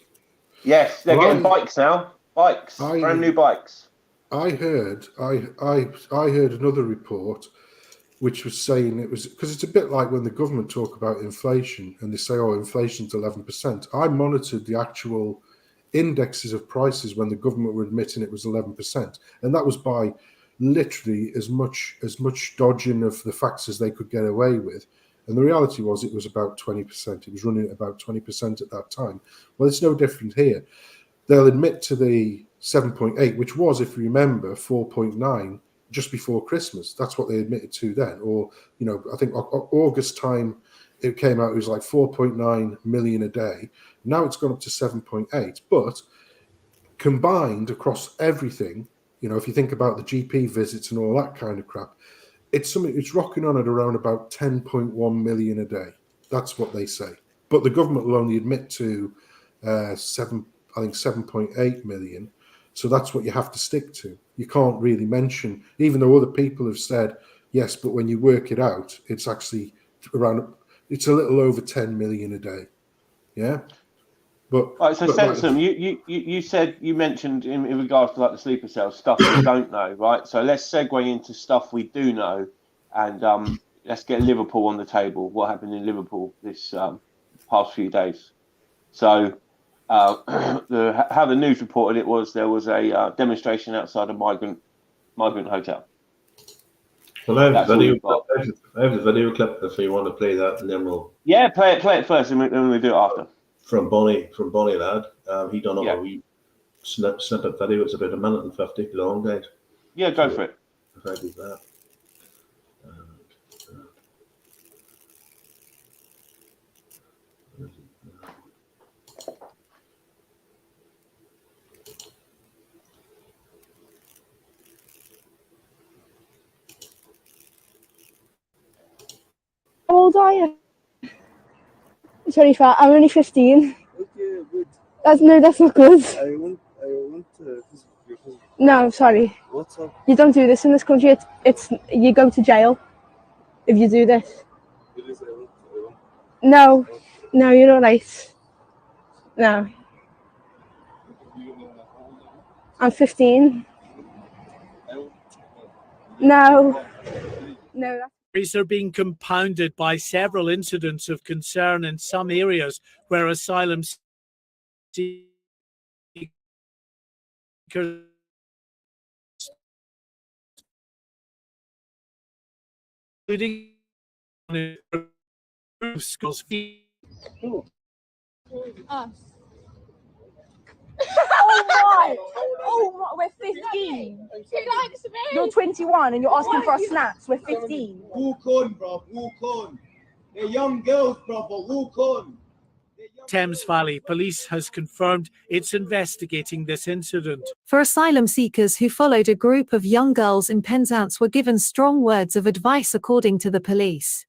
Yes, they're getting bikes now. Brand new bikes. I heard another report which was saying it was, because it's a bit like when the government talk about inflation and they say, oh, inflation's 11%. I monitored the actual indexes of prices when the government were admitting it was 11%. And that was by literally as much dodging of the facts as they could get away with. And the reality was it was about 20%. It was running at about 20% at that time. Well, it's no different here. They'll admit to the 7.8, which was, if you remember, 4.9 just before Christmas. That's what they admitted to then. Or, I think August time it came out, it was like 4.9 million a day. Now it's gone up to 7.8. But combined across everything, if you think about the GP visits and all that kind of crap, it's rocking on at around about 10.1 million a day. That's what they say. But the government will only admit to 7.8 million. So that's what you have to stick to. You can't really mention, even though other people have said, yes, but when you work it out, it's actually it's a little over 10 million a day. Yeah. But right, so Sensum, you mentioned in regards to like the sleeper cells, stuff we don't know, right? So let's segue into stuff we do know, and let's get Liverpool on the table. What happened in Liverpool this past few days? So how the news reported it was there was a demonstration outside a migrant hotel. Well, I have the video clip if you want to play that, and then we'll play it first, and then we'll do it after. From Bonnie Lad. He done a wee snippet video. It's about 1:50 long, guys. Yeah, go for it. If I do that. How old are you? 25. I'm only 15. Okay, good. That's not good. I want your husband. No, sorry. What's up? You don't do this in this country. It's you go to jail if you do this. Please, I want. No, no, you're not right. No. I'm 15. No. No. Are being compounded by several incidents of concern in some areas where asylum seekers including schools. Us. Oh my! We're 15. You're 21 and you're asking for our snaps. We're 15. Walk on, bro. Walk on. They're young girls, brother. Walk on. Thames Valley Police has confirmed it's investigating this incident. For asylum seekers who followed a group of young girls in Penzance were given strong words of advice, according to the police.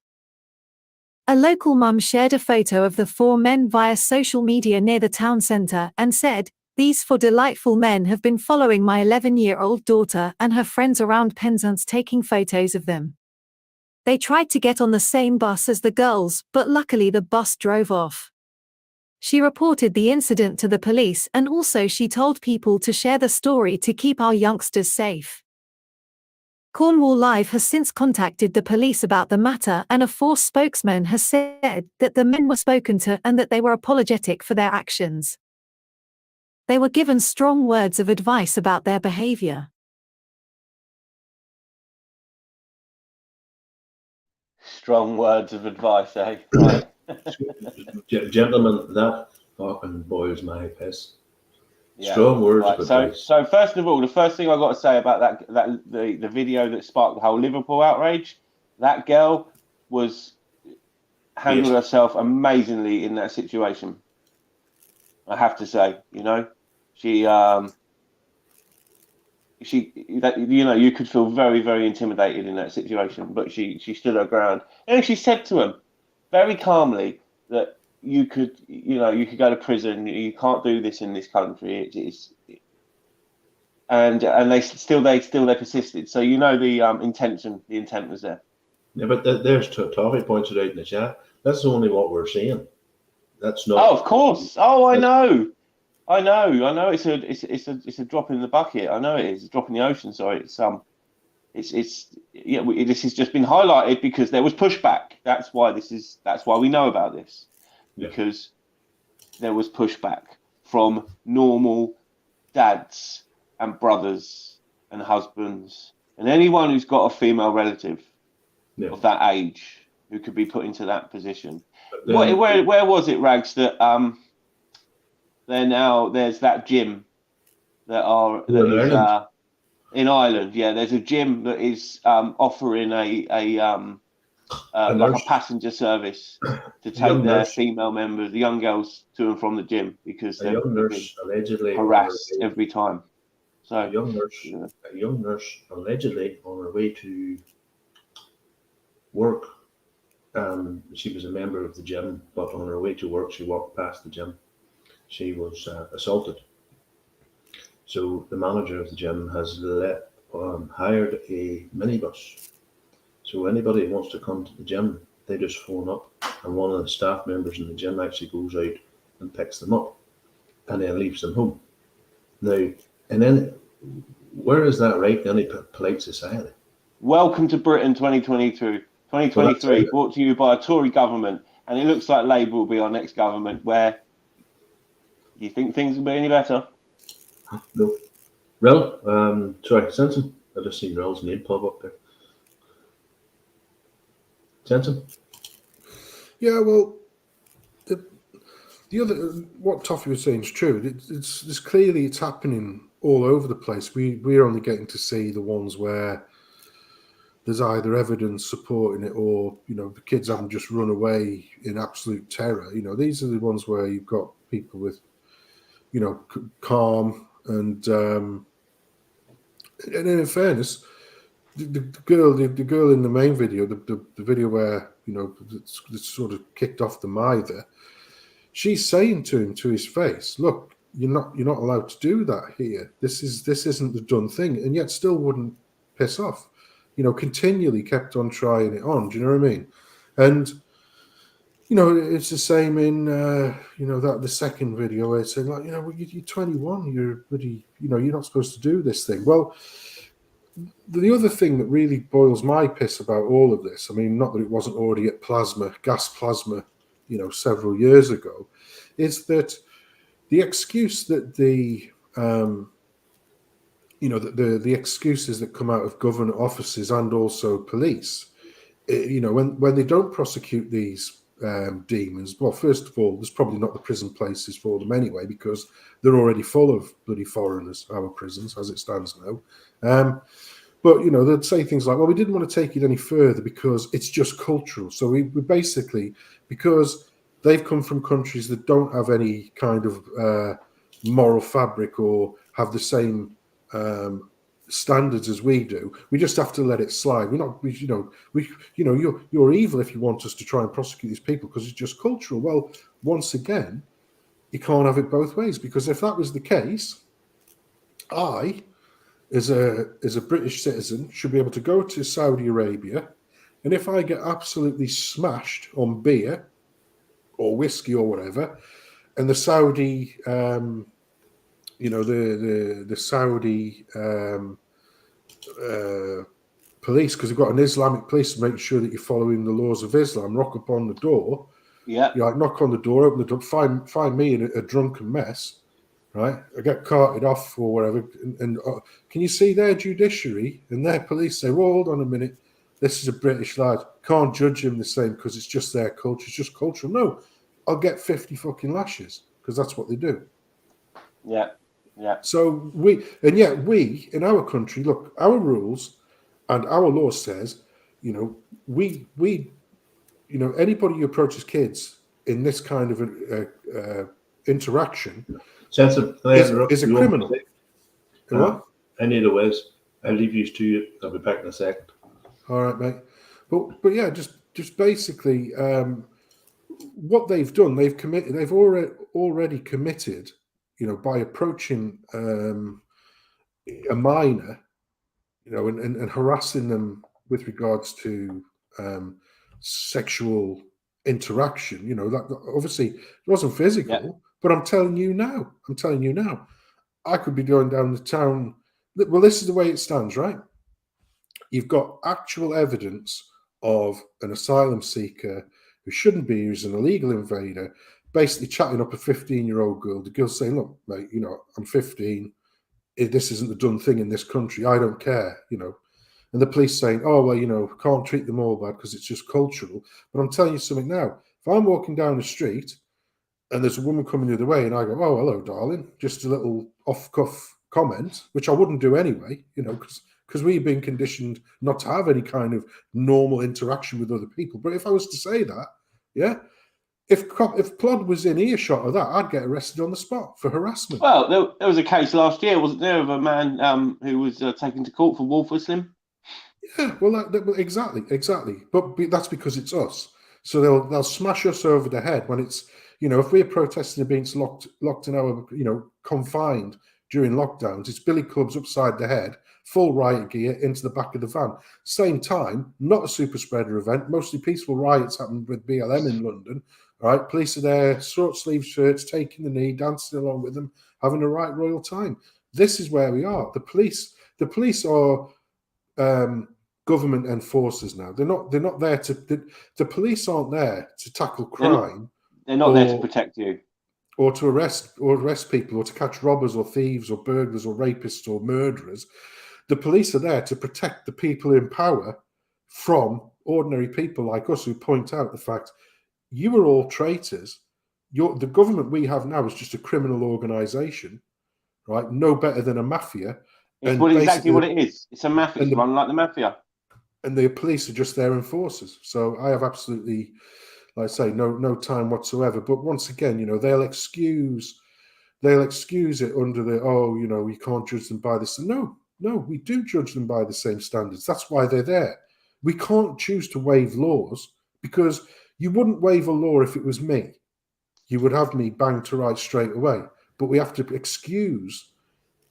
A local mum shared a photo of the four men via social media near the town centre and said, "These four delightful men have been following my 11-year-old daughter and her friends around Penzance, taking photos of them. They tried to get on the same bus as the girls, but luckily the bus drove off. She reported the incident to the police, and also she told people to share the story to keep our youngsters safe. Cornwall Live has since contacted the police about the matter, and a Force spokesman has said that the men were spoken to and that they were apologetic for their actions. They were given strong words of advice about their behavior. Strong words of advice, eh? Right. Gentlemen, that fucking boils my piss. Yeah. Strong words Right. of advice. So first of all, the first thing I got to say about the video that sparked the whole Liverpool outrage, that girl was handled herself amazingly in that situation. I have to say, you know, you could feel very, very intimidated in that situation, but she stood her ground, and she said to him very calmly that you could go to prison, you can't do this in this country. And they still persisted. So the intent was there. Yeah, but there's Toffee points it out in the chat. That's only what we're seeing. That's not. Oh, of course. Oh, I know. It's a drop in the bucket. I know it is a drop in the ocean. Sorry, this has just been highlighted because there was pushback. That's why we know about this, because there was pushback from normal dads and brothers and husbands and anyone who's got a female relative of that age who could be put into that position. Where was it, Ragz, that there's that gym in Ireland? Yeah, there's a gym that is offering a passenger service to take their female members, the young girls, to and from the gym because they're allegedly harassed every time. So a young nurse allegedly on her way to work. She was a member of the gym, but on her way to work, she walked past the gym. She was assaulted. So the manager of the gym has hired a minibus. So anybody who wants to come to the gym, they just phone up, and one of the staff members in the gym actually goes out and picks them up, and then leaves them home. Now, and then where is that right in any polite society? Welcome to Britain 2023, brought to you by a Tory government, and it looks like Labour will be our next government. Where you think things will be any better? No. Rel, sorry, Sensum. I just seen Rel's name pop up there. Sensum? Yeah, well, the other, what Toffee was saying is true. It's clearly it's happening all over the place. We're only getting to see the ones where there's either evidence supporting it, or the kids haven't just run away in absolute terror. These are the ones where you've got people with calm and in fairness, the girl in the main video, the video where it's sort of kicked off the mither, she's saying to him to his face, look, you're not allowed to do that here. This isn't the done thing, and yet still wouldn't piss off. Continually kept on trying it on. Do you know what I mean? And it's the same in that the second video where it's saying like, you're 21, you're really, you're not supposed to do this thing. Well, the other thing that really boils my piss about all of this, I mean, not that it wasn't already at gas plasma, several years ago, is that the excuse that the excuses that come out of government offices and also police, when they don't prosecute these demons, well, first of all, there's probably not the prison places for them anyway, because they're already full of bloody foreigners, our prisons, as it stands now. But they'd say things like, well, we didn't want to take it any further because it's just cultural. So we basically, because they've come from countries that don't have any kind of moral fabric or have the same standards as we do, we just have to let it slide. You're evil if you want us to try and prosecute these people because it's just cultural. Well, once again, you can't have it both ways, because if that was the case, I, as a British citizen, should be able to go to Saudi Arabia, and if I get absolutely smashed on beer or whiskey or whatever, and the Saudi, you know, the Saudi police, because they've got an Islamic police to make sure that you're following the laws of Islam, rock up on the door. Yeah. You like knock on the door, open the door, find me in a drunken mess, right? I get carted off or whatever, and can you see their judiciary and their police say, "Well, hold on a minute, this is a British lad, can't judge him the same because it's just their culture, it's just cultural." No, I'll get 50 fucking lashes because that's what they do. Yeah. Yeah. So we in our country, look, our rules and our law says, you know, we you know, anybody who approaches kids in this kind of interaction is a criminal. Any of the ways, I'll leave you to you. I'll be back in a second. All right, mate. But yeah, just basically, what they've done, they've already committed, you know, by approaching a minor, you know, and harassing them with regards to sexual interaction. You know, that obviously it wasn't physical, but I'm telling you now, I could be going down the town. Well, this is the way it stands, right? You've got actual evidence of an asylum seeker who shouldn't be, who's an illegal invader, basically chatting up a 15-year-old girl. The girl's saying, "Look, mate, you know, I'm 15. This isn't the done thing in this country. I don't care," you know. And the police saying, "Oh, well, you know, can't treat them all bad because it's just cultural." But I'm telling you something now. If I'm walking down the street and there's a woman coming the other way and I go, "Oh, hello, darling," just a little off-cuff comment, which I wouldn't do anyway, you know, because we've been conditioned not to have any kind of normal interaction with other people. But if I was to say that, yeah, if Plod was in earshot of that, I'd get arrested on the spot for harassment. Well, there was a case last year, wasn't there, of a man who was taken to court for wolf whistling? Yeah, well, exactly. But that's because it's us. So they'll smash us over the head when it's, you know, if we're protesting and being locked in our, you know, confined during lockdowns, it's billy clubs upside the head, full riot gear into the back of the van. Same time, not a super spreader event, mostly peaceful riots happened with BLM in London. All right, police are there, short sleeve shirts, taking the knee, dancing along with them, having a right royal time. This is where we are. The police are government enforcers now. They're not there to. The police aren't there to tackle crime. They're not there to protect you, or to arrest people, or to catch robbers or thieves or burglars or rapists or murderers. The police are there to protect the people in power from ordinary people like us who point out the fact you are all traitors. The government we have now is just a criminal organisation, right? No better than a mafia. It's exactly what it is. It's a mafia. It's run like the mafia. And the police are just their enforcers. So I have absolutely, like I say, no time whatsoever. But once again, you know, they'll excuse it under the, "Oh, you know, you can't judge them by this." No, we do judge them by the same standards. That's why they're there. We can't choose to waive laws because you wouldn't waive a law if it was me. You would have me banged to rights straight away. But we have to excuse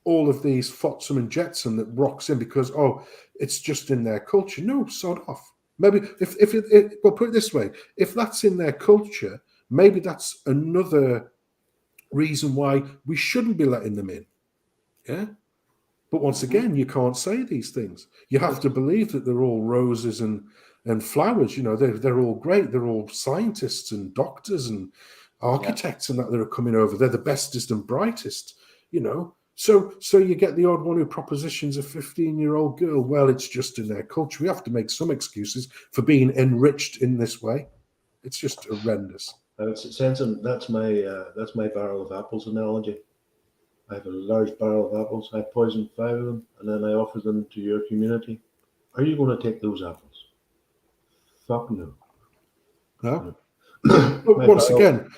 all of these flotsam and jetsam that rocks in because, oh, it's just in their culture. No, sod off. Maybe well, put it this way, if that's in their culture, maybe that's another reason why we shouldn't be letting them in. Yeah. But once again, you can't say these things. You have to believe that they're all roses and flowers. You know, they're all great. They're all scientists and doctors and architects and that are coming over. They're the bestest and brightest, you know. So you get the odd one who propositions a 15-year-old girl. Well, it's just in their culture. We have to make some excuses for being enriched in this way. It's just horrendous. Sensum, that's my barrel of apples analogy. I have a large barrel of apples. I poisoned 5 of them, and then I offer them to your community. Are you going to take those apples? Fuck no. No. But once again,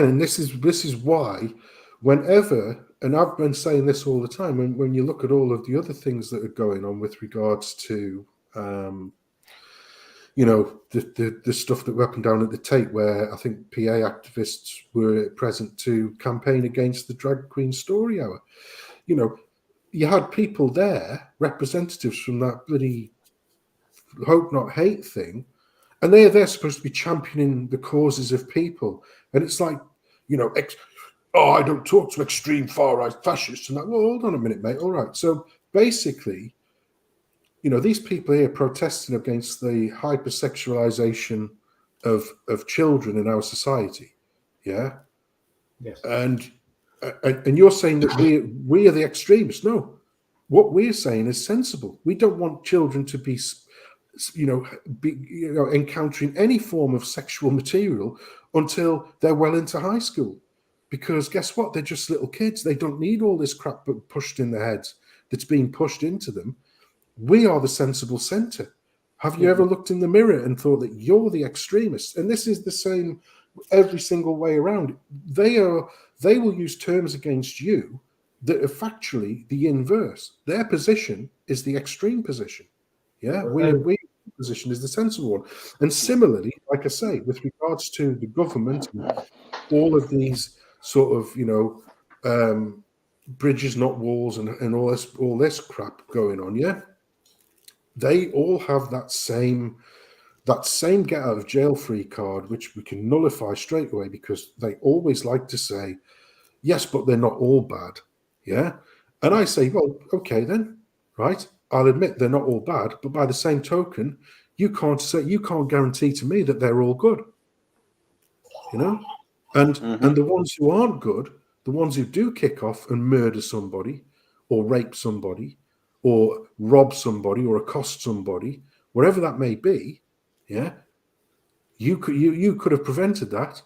and this is why. Whenever, and I've been saying this all the time, when you look at all of the other things that are going on with regards to, you know, the stuff that happened down at the Tate, where I think PA activists were present to campaign against the drag queen story hour. You know, you had people there, representatives from that bloody hope not hate thing, and they're supposed to be championing the causes of people. And it's like, you know, I don't talk to extreme far-right fascists. And that, well, hold on a minute, mate. All right. So basically, you know, these people here protesting against the hypersexualization of children in our society. Yeah. Yes. And you're saying that we are the extremists. No, what we're saying is sensible. We don't want children to be, encountering any form of sexual material until they're well into high school, because guess what? They're just little kids. They don't need all this crap pushed in their heads that's being pushed into them. We are the sensible centre. Have you ever looked in the mirror and thought that you're the extremists? And this is the same every single way around. They will use terms against you that are factually the inverse. Their position is the extreme position. Yeah, we position is the sensible one. And similarly, like I say, with regards to the government and all of these sort of, bridges, not walls, and all this crap going on, yeah, they all have that same get out of jail free card, which we can nullify straight away, because they always like to say, yes, but they're not all bad. Yeah. And I say, well, okay, then, right. I'll admit they're not all bad, but by the same token, you can't guarantee to me that they're all good. You know? And the ones who aren't good, the ones who do kick off and murder somebody or rape somebody or rob somebody or accost somebody, whatever that may be, yeah, you could have prevented that,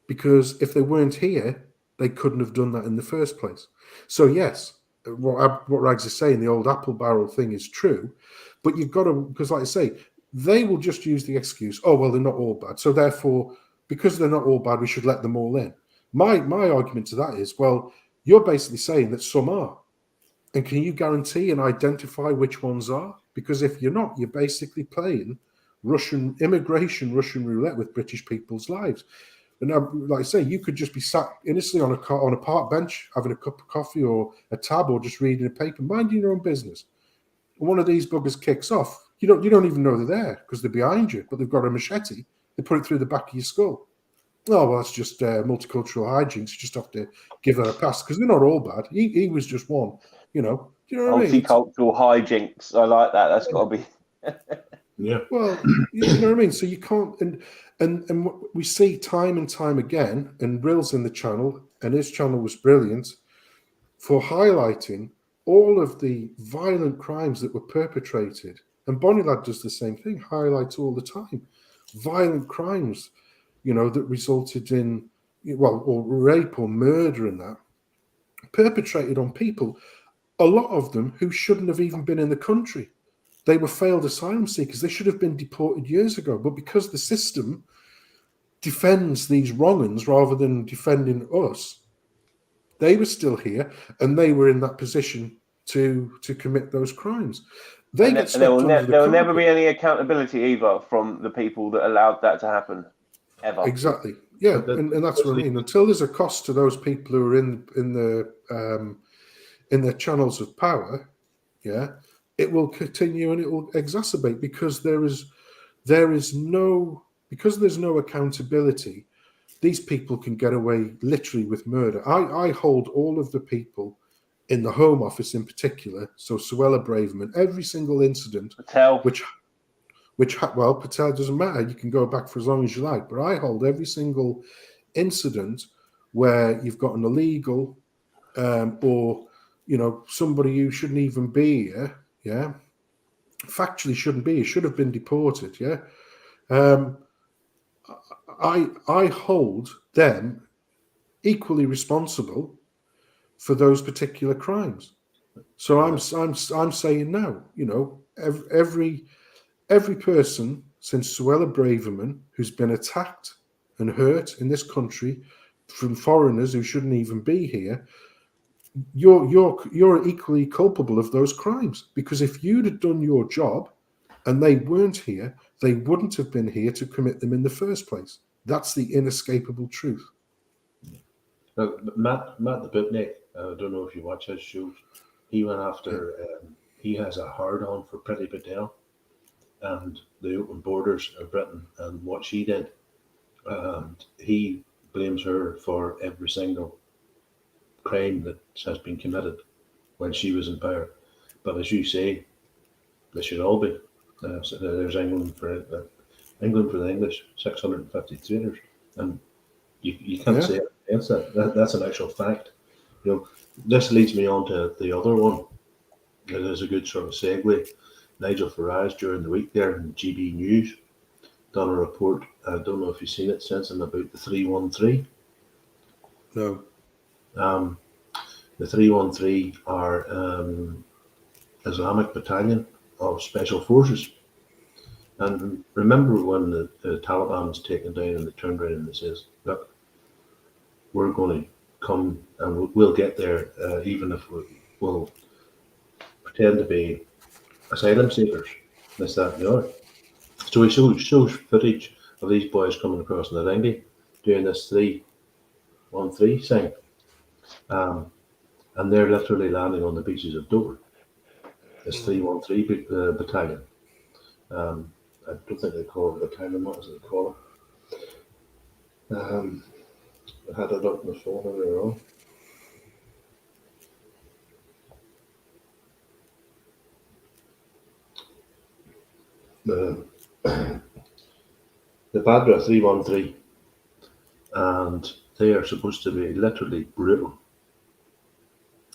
because if they weren't here, they couldn't have done that in the first place. So yes, what Ragz is saying, the old apple barrel thing is true, but you've got to, because like I say, they will just use the excuse, oh, well, they're not all bad, so therefore, because they're not all bad, we should let them all in. My argument to that is, well, you're basically saying that some are. And can you guarantee and identify which ones are? Because if you're not, you're basically playing Russian roulette with British people's lives. And like I say, you could just be sat innocently on a park bench, having a cup of coffee or a tab, or just reading a paper, minding your own business. And one of these buggers kicks off. You don't even know they're there, because they're behind you, but they've got a machete. They put it through the back of your skull. Oh, well, that's just multicultural hijinks. You just have to give that a pass, because they're not all bad. He was just one, you know. Do you know what I mean? Multicultural hijinks. I like that. That's got to be. Yeah. Well, you know what I mean? So you can't, and what we see time and time again, and Rill's in the channel, and his channel was brilliant for highlighting all of the violent crimes that were perpetrated. And Bonnie Lad does the same thing, highlights all the time. Violent crimes, you know, that resulted in, well, or rape or murder and that, perpetrated on people, a lot of them who shouldn't have even been in the country. They were failed asylum seekers. They should have been deported years ago. But because the system defends these wrong-uns rather than defending us, they were still here, and they were in that position to commit those crimes. There will never be any accountability either from the people that allowed that to happen, ever. Exactly. Yeah, and that's what I mean. Until there's a cost to those people who are in the channels of power, yeah, it will continue and it will exacerbate, because there's no accountability. These people can get away literally with murder. I hold all of the people in the Home Office in particular, so Suella Braverman, every single incident, Patel. Well, Patel doesn't matter. You can go back for as long as you like, but I hold every single incident where you've got an illegal or, you know, somebody who shouldn't even be here, yeah, factually shouldn't be, should have been deported, yeah. I hold them equally responsible for those particular crimes. So I'm saying now, you know, every person since Suella Braverman who's been attacked and hurt in this country from foreigners who shouldn't even be here, you're equally culpable of those crimes, because if you'd have done your job and they weren't here, they wouldn't have been here to commit them in the first place. That's the inescapable truth. Now, Matt the Bootnik, I don't know if you watch his shows. He went after. He has a hard on for Pretty Patel, and the open borders of Britain and what she did. And he blames her for every single crime that has been committed when she was in power. But as you say, they should all be. So there's England for the English, 650 traitors, and you can't say it against that. That's an actual fact. You know, this leads me on to the other one. It is a good sort of segue. Nigel Farage during the week there in GB News done a report. I don't know if you've seen it, Sensum, about the 313. No. The 313 are Islamic battalion of special forces. And remember when the Taliban was taken down and they turned around and they says, look, we're going to come and we'll get there even if we'll pretend to be asylum seekers, this, that and the other. So he shows footage of these boys coming across in the dinghy doing this 313 thing. And they're literally landing on the beaches of Dover. This 313 battalion. I don't think they call it a battalion. What does it call it? I had it up on the phone earlier on. The Badra 313, and they are supposed to be literally brutal.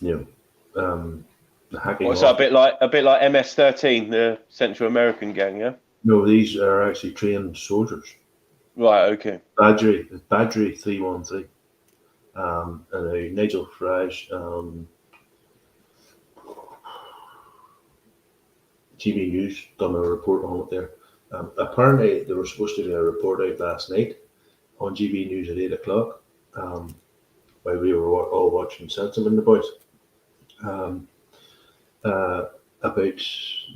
You know, the hacking. What's a bit like MS-13, the Central American gang, yeah? No, these are actually trained soldiers. Right. Okay. Badri 313, and Nigel Farage, GB News done a report on it there. Apparently, there was supposed to be a report out last night on GB News at 8 o'clock, while we were all watching Sensum and the boys, about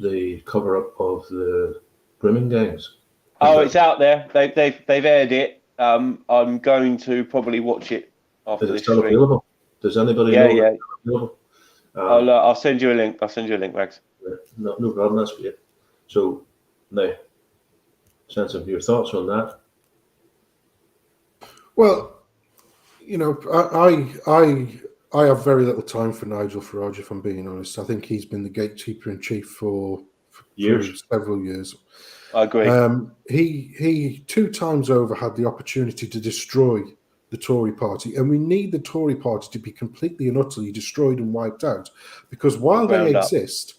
the cover-up of the grooming gangs. Oh, it's out there. They've aired it. I'm going to probably watch it after Is it this still stream. available? Does anybody know? Yeah. It's available? I'll send you a link. Ragz. No problem. That's great. So now, Sensum, your thoughts on that? Well, you know, I have very little time for Nigel Farage, if I'm being honest. I think he's been the gatekeeper in chief for Years. several years. I agree. He 2 times over had the opportunity to destroy the Tory party, and we need the Tory party to be completely and utterly destroyed and wiped out, because while they exist,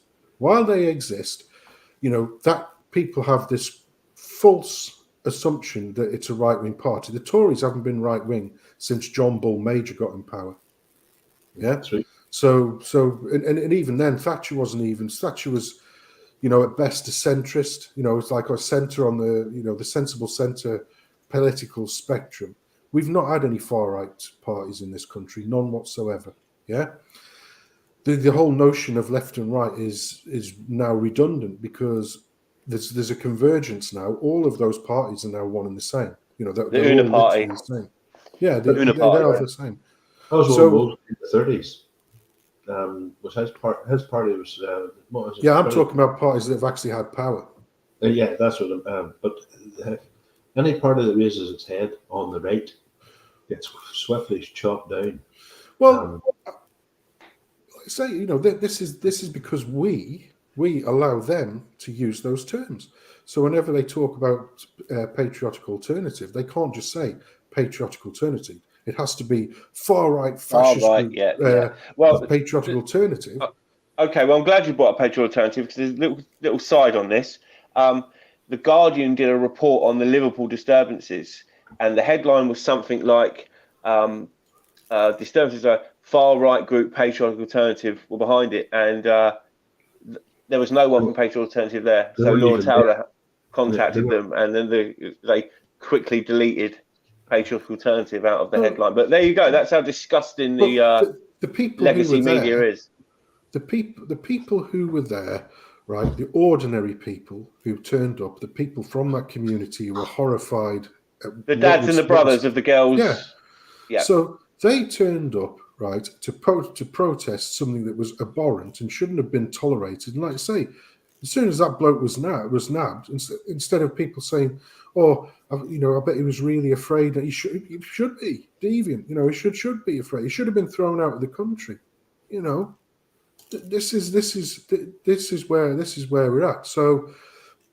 you know, that people have this false assumption that it's a right-wing party. The Tories haven't been right-wing since John Bull Major got in power. Yeah. That's right. So and even then, Thatcher wasn't even. Thatcher was, you know, at best a centrist. You know, it's like a centre on the, you know, the sensible centre political spectrum. We've not had any far-right parties in this country, none whatsoever. Yeah. The whole notion of left and right is now redundant, because there's a convergence now. All of those parties are now one and the same. You know, the Una party. The same. Yeah, the Una they party, are right? the same. That was So- Bull in the 30s. Was his party was what was it? Yeah, I'm talking about parties that have actually had power. Yeah, that's what. But any party that raises its head on the right gets swiftly chopped down. Well, say, you know, this is because we allow them to use those terms. So whenever they talk about patriotic alternative, they can't just say patriotic alternative. It has to be far right fascist. Well, patriotic alternative. Okay, well, I'm glad you brought up patriotic alternative, because there's a little side on this. The Guardian did a report on the Liverpool disturbances, and the headline was something like disturbances are far right group patriotic alternative were behind it, and there was no one from patriotic alternative there. So Laura Taylor contacted them, and then they quickly deleted patriotic alternative out of the headline. But there you go. That's how disgusting the people legacy media is. The people who were there, right? The ordinary people who turned up, the people from that community who were horrified. The dads and the brothers of the girls. Yeah. So they turned up, right, to protest something that was abhorrent and shouldn't have been tolerated. And like I say, As soon as that bloke was nabbed, instead of people saying, "Oh, I bet he was really afraid," that he should be deviant. He should be afraid. He should have been thrown out of the country. This is where we're at. So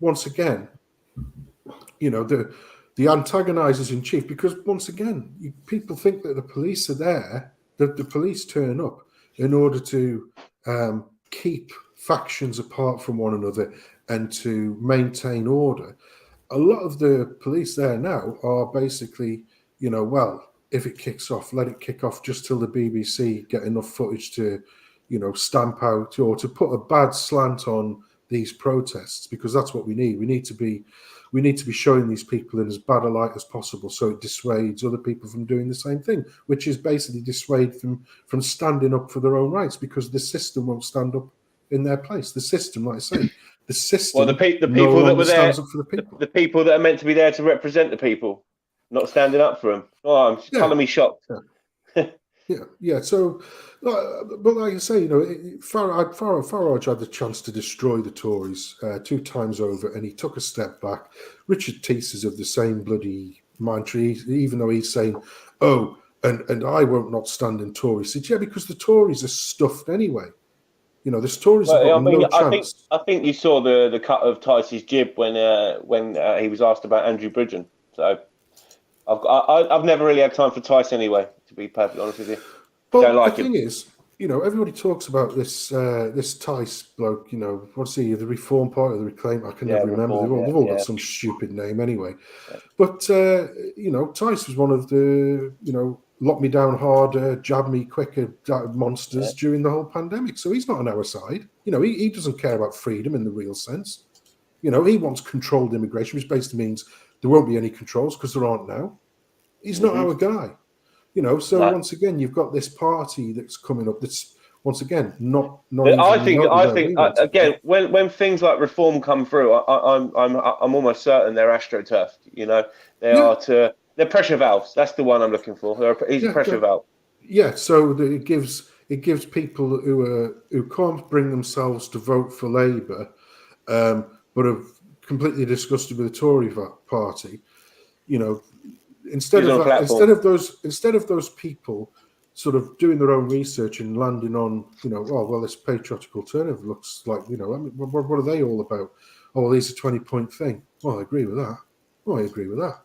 once again, the antagonizers in chief, because once again, people think that the police are there, that the police turn up in order to keep factions apart from one another and to maintain order. A lot of the police there now are basically, well, if it kicks off, let it kick off just till the BBC get enough footage to, stamp out or to put a bad slant on these protests, because that's what we need. We need to be showing these people in as bad a light as possible, so it dissuades other people from doing the same thing, which is basically dissuade them from standing up for their own rights, because the system won't stand up in their place. The system, like I say, the system. Well, the people that were there, up for the people. The people that are meant to be there to represent the people, not standing up for them. Oh, I'm colour me shocked. Yeah. So, but like I say, Farage had the chance to destroy the Tories 2 times over, and he took a step back. Richard Teese is of the same bloody mantra, even though he's saying, "Oh, and I won't not stand in Tory seats." Yeah, because the Tories are stuffed anyway. The Tories have got no chance. I think you saw the cut of Tice's jib when he was asked about Andrew Bridgen. So I've never really had time for Tice anyway, to be perfectly honest with you. Well, don't like the him. thing is, everybody talks about this Tice bloke. What's he? The Reform Party, the Reclaim? I can never remember. They've all got some stupid name anyway. Yeah. But Tice was one of the lock me down harder, jab me quicker monsters during the whole pandemic. So he's not on our side. He doesn't care about freedom in the real sense. He wants controlled immigration, which basically means there won't be any controls because there aren't now. He's not our guy. Once again, you've got this party that's coming up that's once again not. I think again when things like reform come through, I'm almost certain they're astroturfed. They're pressure valves. That's the one I'm looking for. He's a pressure valve. Yeah, so it gives people who can't bring themselves to vote for Labour, but are completely disgusted with the Tory party. Instead of those people sort of doing their own research and landing on, this patriotic alternative looks like, what are they all about? Oh, well, these a 20-point thing. Oh, I agree with that. Oh, I agree with that.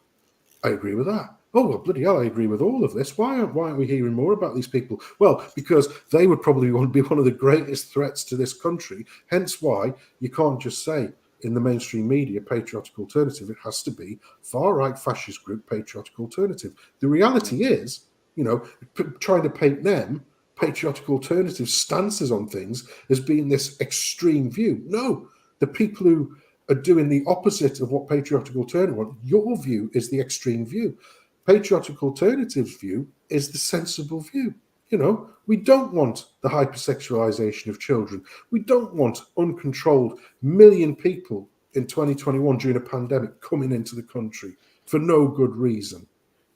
I agree with that. Oh, well, bloody hell, I agree with all of this. Why aren't we hearing more about these people? Well, because they would probably want to be one of the greatest threats to this country. Hence why you can't just say in the mainstream media, patriotic alternative. It has to be far-right fascist group, patriotic alternative. The reality is, trying to paint them, patriotic alternative stances on things as being this extreme view. No, the people who are doing the opposite of what patriotic alternative want. Your view is the extreme view. Patriotic alternative's view is the sensible view. We don't want the hypersexualization of children. We don't want uncontrolled million people in 2021 during a pandemic coming into the country for no good reason.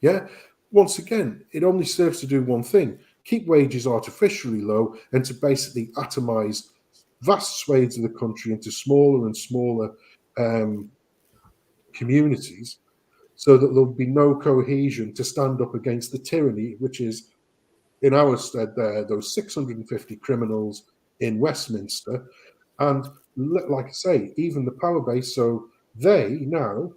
Yeah. Once again, it only serves to do one thing: keep wages artificially low and to basically atomize vast swathes of the country into smaller and smaller communities, so that there'll be no cohesion to stand up against the tyranny, which is, in our stead there, those 650 criminals in Westminster. And like I say, even the power base, so they now,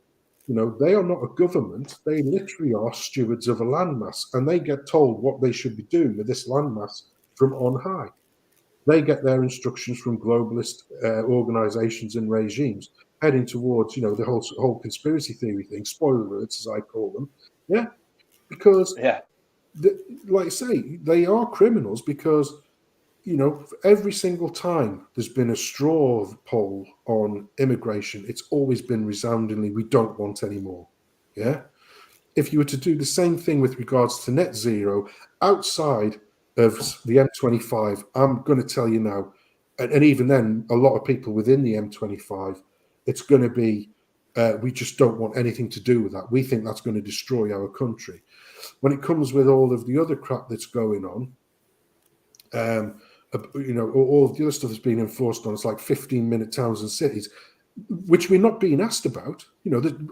they are not a government. They literally are stewards of a landmass, and they get told what they should be doing with this landmass from on high. They get their instructions from globalist organizations and regimes heading towards, the whole conspiracy theory thing, spoiler alerts, as I call them. Yeah, because, like I say, they are criminals because, every single time there's been a straw poll on immigration, it's always been resoundingly, we don't want any more. Yeah. If you were to do the same thing with regards to net zero outside of the M25, I'm going to tell you now, and even then, a lot of people within the M25, it's going to be, we just don't want anything to do with that. We think that's going to destroy our country. When it comes with all of the other crap that's going on, all the other stuff that's been enforced on us, like 15-minute towns and cities, which we're not being asked about.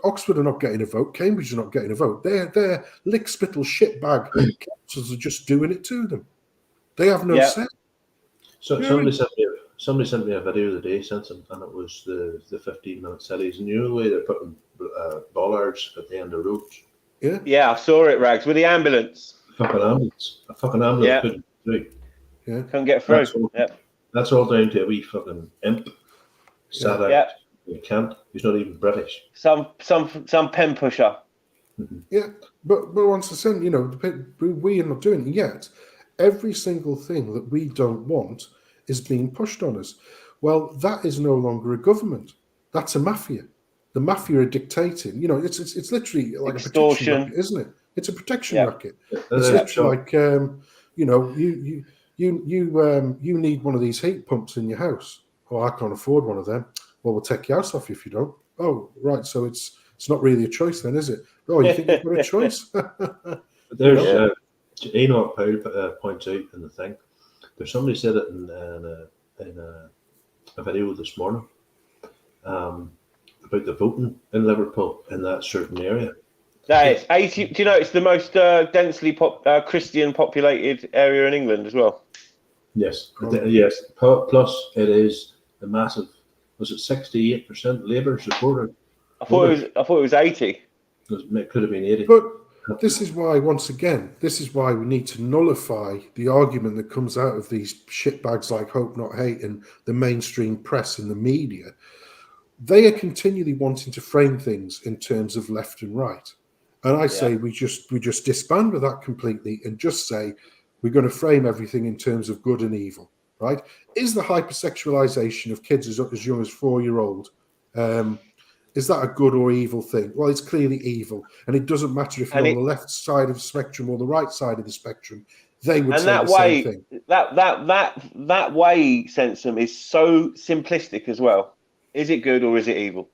Oxford are not getting a vote, Cambridge are not getting a vote. They're lick spittle shitbag councils are just doing it to them. They have no say. So somebody sent me a video the day Sensum, and it was the 15-minute cities, and the way they're putting bollards at the end of roads. Yeah, I saw it, Ragz, with the ambulance. A fucking ambulance couldn't get through. Yeah, couldn't get through. That's all down to a wee fucking imp. Sat out. You can't. He's not even British. Some pen pusher. Yeah, but once again, we are not doing it yet. Every single thing that we don't want is being pushed on us. Well, that is no longer a government. That's a mafia. The mafia are dictating. It's literally like extortion, a protection racket, isn't it? It's a protection racket. It's literally like you need one of these heat pumps in your house. Oh, I can't afford one of them. Well, we'll take your house off you if you don't. Oh, right. So it's not really a choice then, is it? Oh, you think you've got a choice? There's Enoch Powell points out in the thing. There's somebody said it in a video this morning about the voting in Liverpool in that certain area. That is 80. Do you know it's the most densely Christian populated area in England as well? Yes, yes. Plus, it is a massive. Was it 68% Labour supported? I thought it was 80. It could have been 80. But this is why, once again, we need to nullify the argument that comes out of these shitbags like Hope Not Hate and the mainstream press and the media. They are continually wanting to frame things in terms of left and right. And I say we just disband with that completely and just say we're going to frame everything in terms of good and evil, right? Is the hypersexualization of kids as young as 4-year-old, is that a good or evil thing? Well, it's clearly evil, and it doesn't matter if you're on the left side of the spectrum or the right side of the spectrum. They would say the same thing. That way, Sensum, is so simplistic as well. Is it good or is it evil?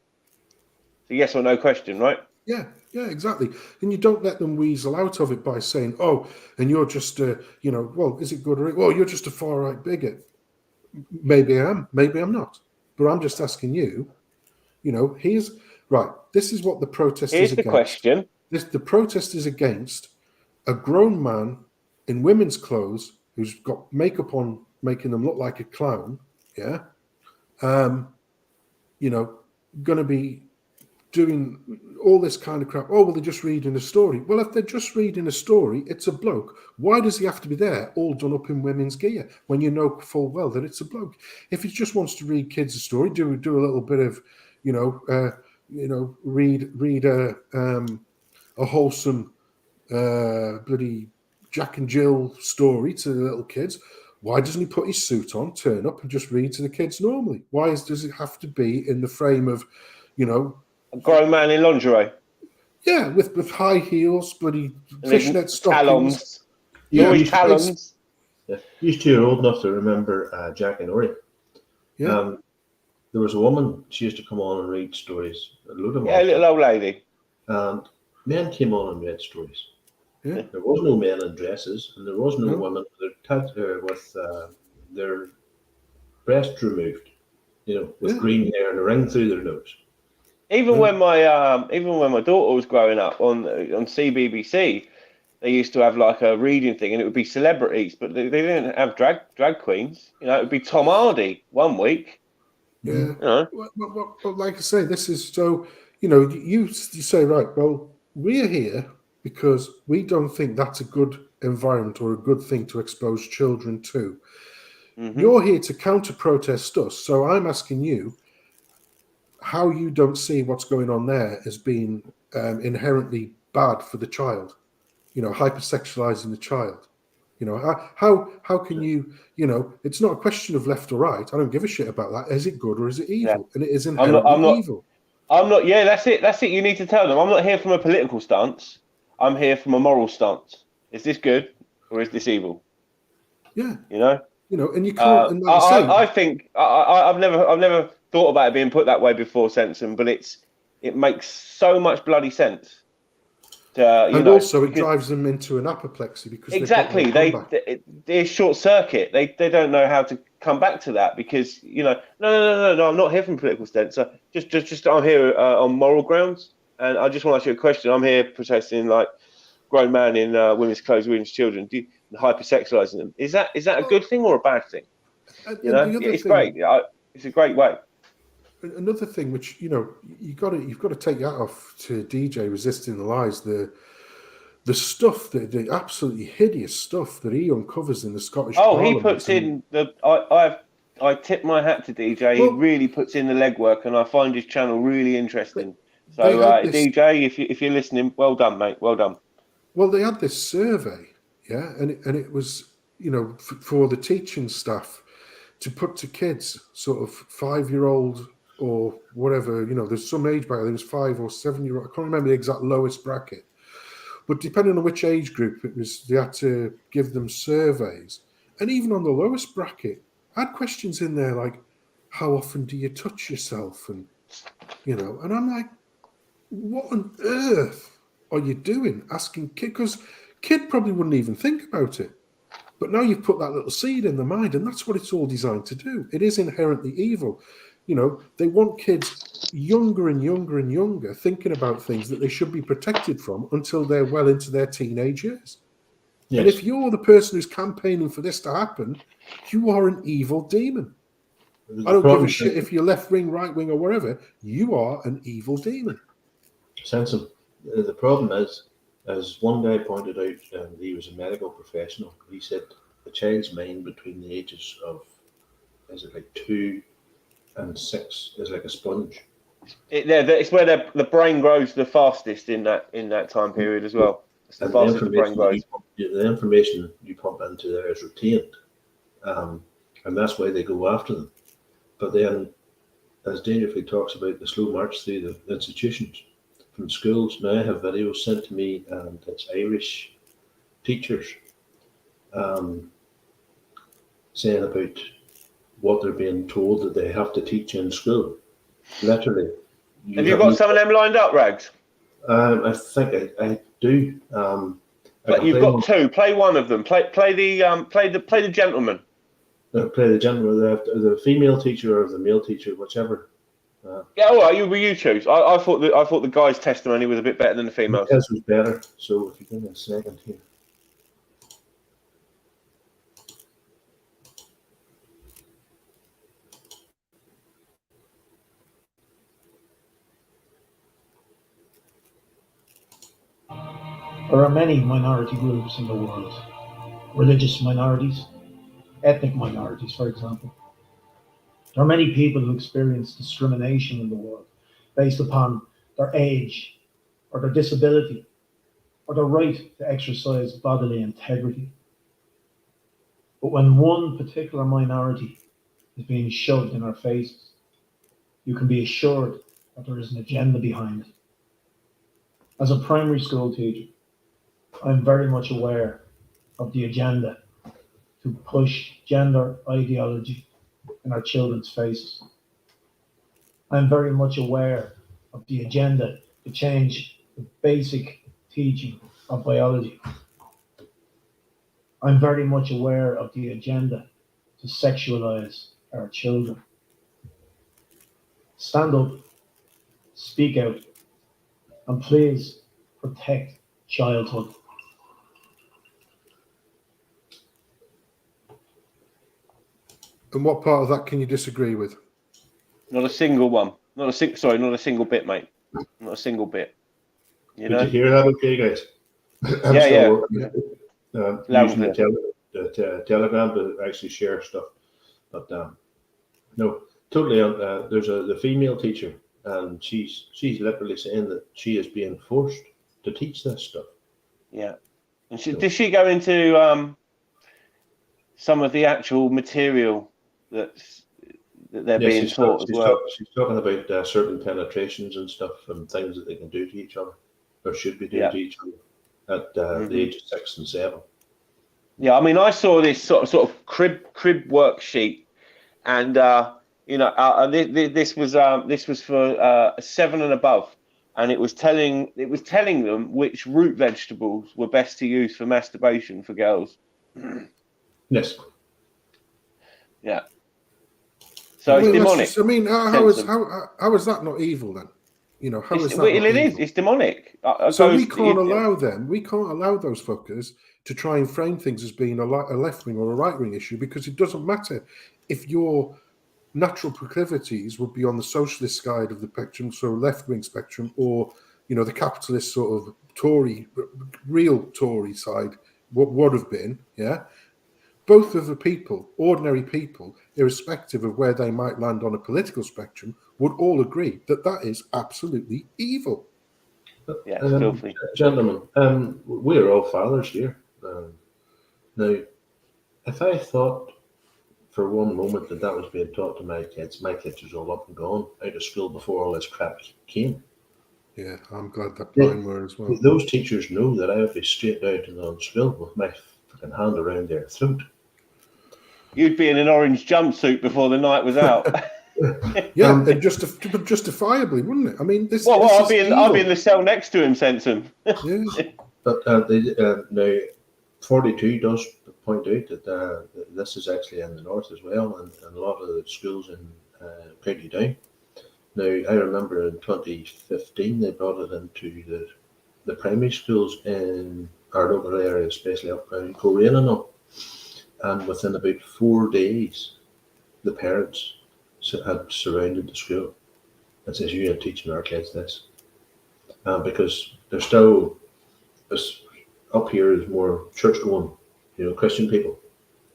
It's a yes or no question, right? Yeah, exactly. And you don't let them weasel out of it by saying, "Oh, and you're just well, is it good or well, you're just a far right bigot." Maybe I am, maybe I'm not. But I'm just asking you. Here's right. This is what the protest is against. Here's the question. The protest is against a grown man in women's clothes who's got makeup on, making them look like a clown. Yeah. Going to be doing all this kind of crap. Oh, well, they're just reading a story. Well, if they're just reading a story, it's a bloke. Why does he have to be there all done up in women's gear when you know full well that it's a bloke? If he just wants to read kids a story, do a little bit of, read a wholesome bloody Jack and Jill story to the little kids. Why doesn't he put his suit on, turn up, and just read to the kids normally? Why does it have to be in the frame of, a grown man in lingerie? Yeah, with high heels, bloody fishnet stockings. Talons. You two are old enough to remember Jack and Ori. Yeah. There was a woman, she used to come on and read stories. A little old lady. And men came on and read stories. Yeah. There was no men in dresses, and there was no women with their breasts removed, with green hair and a ring through their nose. Even when my daughter was growing up on CBBC, they used to have like a reading thing, and it would be celebrities, but they didn't have drag queens. It would be Tom Hardy one week. Yeah. Well, like I say, this is so. You say, right. Well, we're here because we don't think that's a good environment or a good thing to expose children to. Mm-hmm. You're here to counter-protest us. So I'm asking you how you don't see what's going on there as being inherently bad for the child, hypersexualizing the child. How can you, it's not a question of left or right. I don't give a shit about that. Is it good or is it evil? Yeah. And it is inherently evil. I'm not, that's it. You need to tell them. I'm not here from a political stance. I'm here from a moral stance. Is this good or is this evil? Yeah. And you can't. And I think I've never thought about it being put that way before, Sensum, but it makes so much bloody sense And also, it drives them into an apoplexy because exactly they short circuit. They don't know how to come back to that because no, I'm not here from political stance. So just I'm here on moral grounds, and I just want to ask you a question. I'm here protesting like grown man in women's clothes, women's children, hypersexualizing them. Is that a good thing or a bad thing? It's great. It's a great way. Another thing, which you've got to take that off to DJ Resisting the Lies, the stuff, the absolutely hideous stuff that he uncovers in the Scottish Parliament. He puts in the. I tip my hat to DJ. He really puts in the legwork, and I find his channel really interesting. So DJ, if you're listening, well done, mate. Well done. Well, they had this survey, and it was for the teaching staff to put to kids, sort of 5-year-old or whatever, there's some age bracket. There was 5 or 7-year-old. I can't remember the exact lowest bracket, but depending on which age group it was, they had to give them surveys. And even on the lowest bracket, I had questions in there like, how often do you touch yourself? And and I'm like, what on earth are you doing? Asking kid, because kid probably wouldn't even think about it. But now you've put that little seed in the mind, and that's what it's all designed to do. It is inherently evil. They want kids younger and younger and younger thinking about things that they should be protected from until they're well into their teenage years. Yes. And if you're the person who's campaigning for this to happen, you are an evil demon. I don't give a shit if you're left wing, right wing, or wherever. You are an evil demon. Sensum. The problem is, as one guy pointed out, he was a medical professional. He said a child's mind between the ages of, is it like 2 and 6, is like a sponge. It's where the brain grows the fastest in that time period as well. It's the fastest the brain grows. The information you pump into there is retained, and that's why they go after them. But then, as Dangerfield talks about the slow march through the institutions, from schools, now I have videos sent to me, and it's Irish teachers saying about what they're being told that they have to teach in school. Literally. Have you got some of them lined up, Ragz? I think I do. But you've got 2. Play one of them. Play the gentleman. Play the gentleman. The female teacher or the male teacher, whichever. All right. You choose. I thought the guy's testimony was a bit better than the female's. His was better. So if you give me a second here. There are many minority groups in the world. Religious minorities, ethnic minorities, for example. There are many people who experience discrimination in the world based upon their age or their disability or their right to exercise bodily integrity. But when one particular minority is being shoved in our faces, you can be assured that there is an agenda behind it. As a primary school teacher, I'm very much aware of the agenda to push gender ideology in our children's faces. I'm very much aware of the agenda to change the basic teaching of biology. I'm very much aware of the agenda to sexualize our children. Stand up, speak out, and please protect childhood. And what part of that can you disagree with? Not a single one. Not a single bit, mate. Not a single bit. Did you hear that? Okay, guys. Using the Telegram to actually share stuff, but no, totally. There's the female teacher, and she's literally saying that she is being forced to teach this stuff. Yeah, and does she go into some of the actual material that they're being taught as well? She's talking about certain penetrations and stuff and things that they can do to each other or should be doing to each other at the age of 6 and 7. Yeah, I mean, I saw this sort of crib worksheet, and this was for 7 and above, and it was telling them which root vegetables were best to use for masturbation for girls. Yes. Yeah. So it's demonic. I mean, how is that not evil then? You know, how is that? It is. It's demonic. So we can't allow them. We can't allow those fuckers to try and frame things as being a left wing or a right wing issue, because it doesn't matter if your natural proclivities would be on the socialist side of the spectrum, so left wing spectrum, or the capitalist sort of Tory, real Tory side. What would have been, yeah. Both of the people, ordinary people, irrespective of where they might land on a political spectrum, would all agree that that is absolutely evil. Yeah, it's filthy. Gentlemen, we're all fathers here. Now, if I thought for one moment that was being taught to my kids was all up and gone out of school before all this crap came. Yeah, I'm glad that mine were as well. Those teachers know that I would be straight out and on school with my fucking hand around their throat. You'd be in an orange jumpsuit before the night was out. Yeah, and justifiably, wouldn't it? I mean, this. Well, this I'll be in the cell next to him, Sensum. Yeah. But now, 42 does point out that this is actually in the north as well, and a lot of the schools in County Down. Now, I remember in 2015 they brought it into the primary schools in our local area, especially up around Coleraine and all. And within about 4 days, the parents had surrounded the school and says, "You are teaching our kids this," because they're still up here is more church-going, Christian people.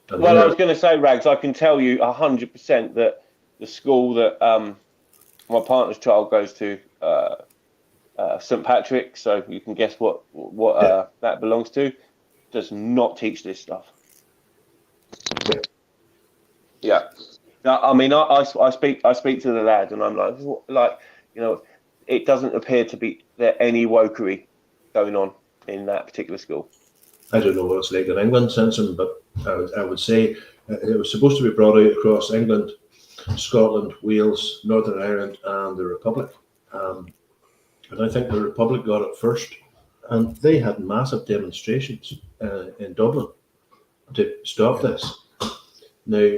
And well, I was going to say, Ragz, I can tell you 100% that the school that my partner's child goes to, St. Patrick's, so you can guess what that belongs to, does not teach this stuff. Yeah. I mean, I speak to the lad, and I'm like, it doesn't appear to be there any wokery going on in that particular school. I don't know what it's like in England, Sensum, but I would say it was supposed to be brought out across England, Scotland, Wales, Northern Ireland, and the Republic. And I think the Republic got it first, and they had massive demonstrations in Dublin to stop this. Now,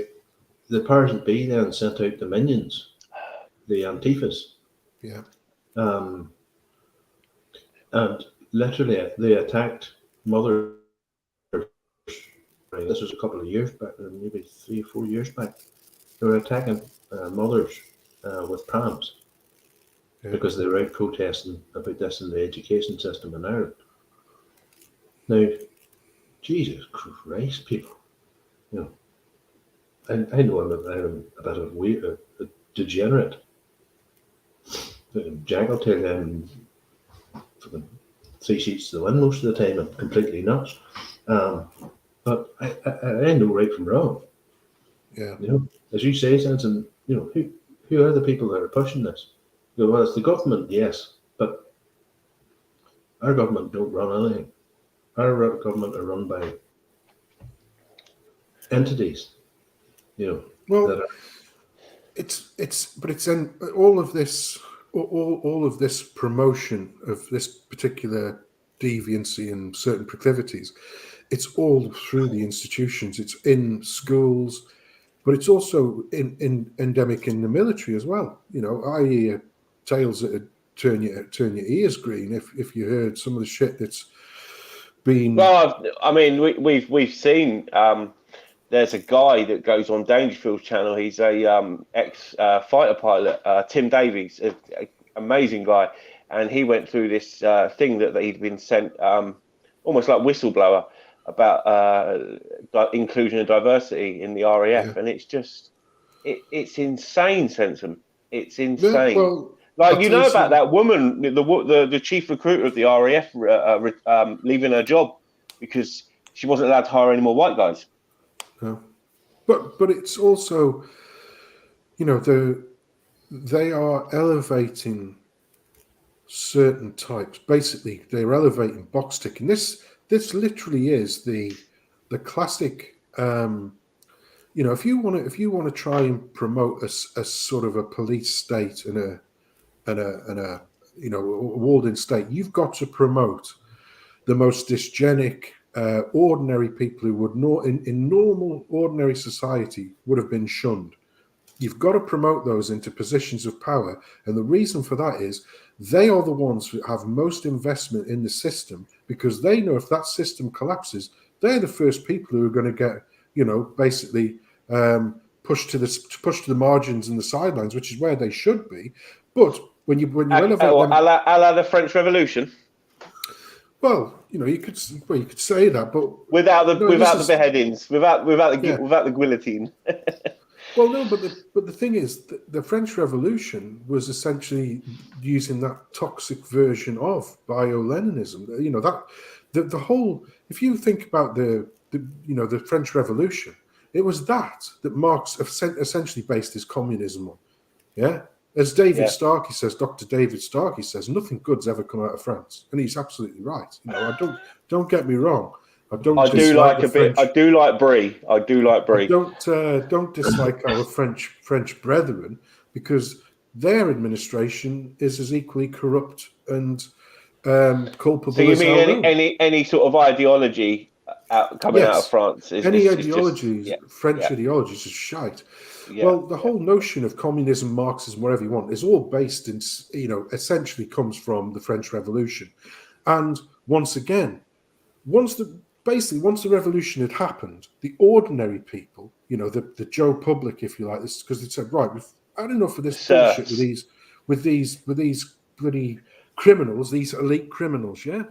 the powers that be then sent out the minions, the Antifas. Yeah. And literally, they attacked mothers. This was a couple of years back, maybe 3 or 4 years back. They were attacking mothers with prams because they were out protesting about this in the education system in Ireland. Now, Jesus Christ, people, I know I'm a bit of a degenerate. Jack will tell them 3 sheets to the wind most of the time and completely nuts. But I know right from wrong. Yeah. As you say, Sensum, who are the people that are pushing this? Well, it's the government, yes, but our government don't run anything. Our government are run by entities. Well, it's in all of this promotion of this particular deviancy and certain proclivities. It's all through the institutions. It's in schools, but it's also endemic in the military as well. I hear tales that turn your ears green if you heard some of the shit that's been. Well, I mean, we've seen. There's a guy that goes on Dangerfield's channel. He's a ex fighter pilot, Tim Davies, amazing guy, and he went through this thing that he'd been sent, almost like whistleblower, about inclusion and diversity in the RAF, and it's just it's insane, Sensum. It's insane. Yeah, well, about that woman, the chief recruiter of the RAF, leaving her job because she wasn't allowed to hire any more white guys. No. But it's also, they are elevating certain types. Basically, they're elevating box ticking. This literally is the classic. If you want to try and promote a sort of a police state and a you know, a walled-in state. You've got to promote the most dysgenic, ordinary people who would in normal, ordinary society would have been shunned. You've got to promote those into positions of power. And the reason for that is they are the ones who have most investment in the system, because they know if that system collapses, they're the first people who are going to get, you know, basically pushed to the margins and the sidelines, which is where they should be. But when you elevate them, a la the French Revolution. Well, you know, you could say that, but without the beheadings, without the guillotine. Well, no, but the thing is, the French Revolution was essentially using that toxic version of bio-Leninism. You know, that the whole. If you think about the French Revolution, it was that Marx essentially based his communism on. Yeah, as David Starkey says, Dr. David Starkey says, nothing good's ever come out of France, and he's absolutely right. You know, don't get me wrong. I do like Brie. I do like Brie. Don't dislike our French brethren, because their administration is as equally corrupt and culpable. So you as mean any sort of ideology coming out of France? French ideologies is shite. Yeah, well, the whole notion of communism, Marxism, whatever you want, is all based in, you know, essentially comes from the French Revolution. And once again, once the revolution had happened, the ordinary people, you know, the Joe Public, if you like, this, because they said, right, we've had enough of this bullshit with these bloody criminals, these elite criminals, yeah,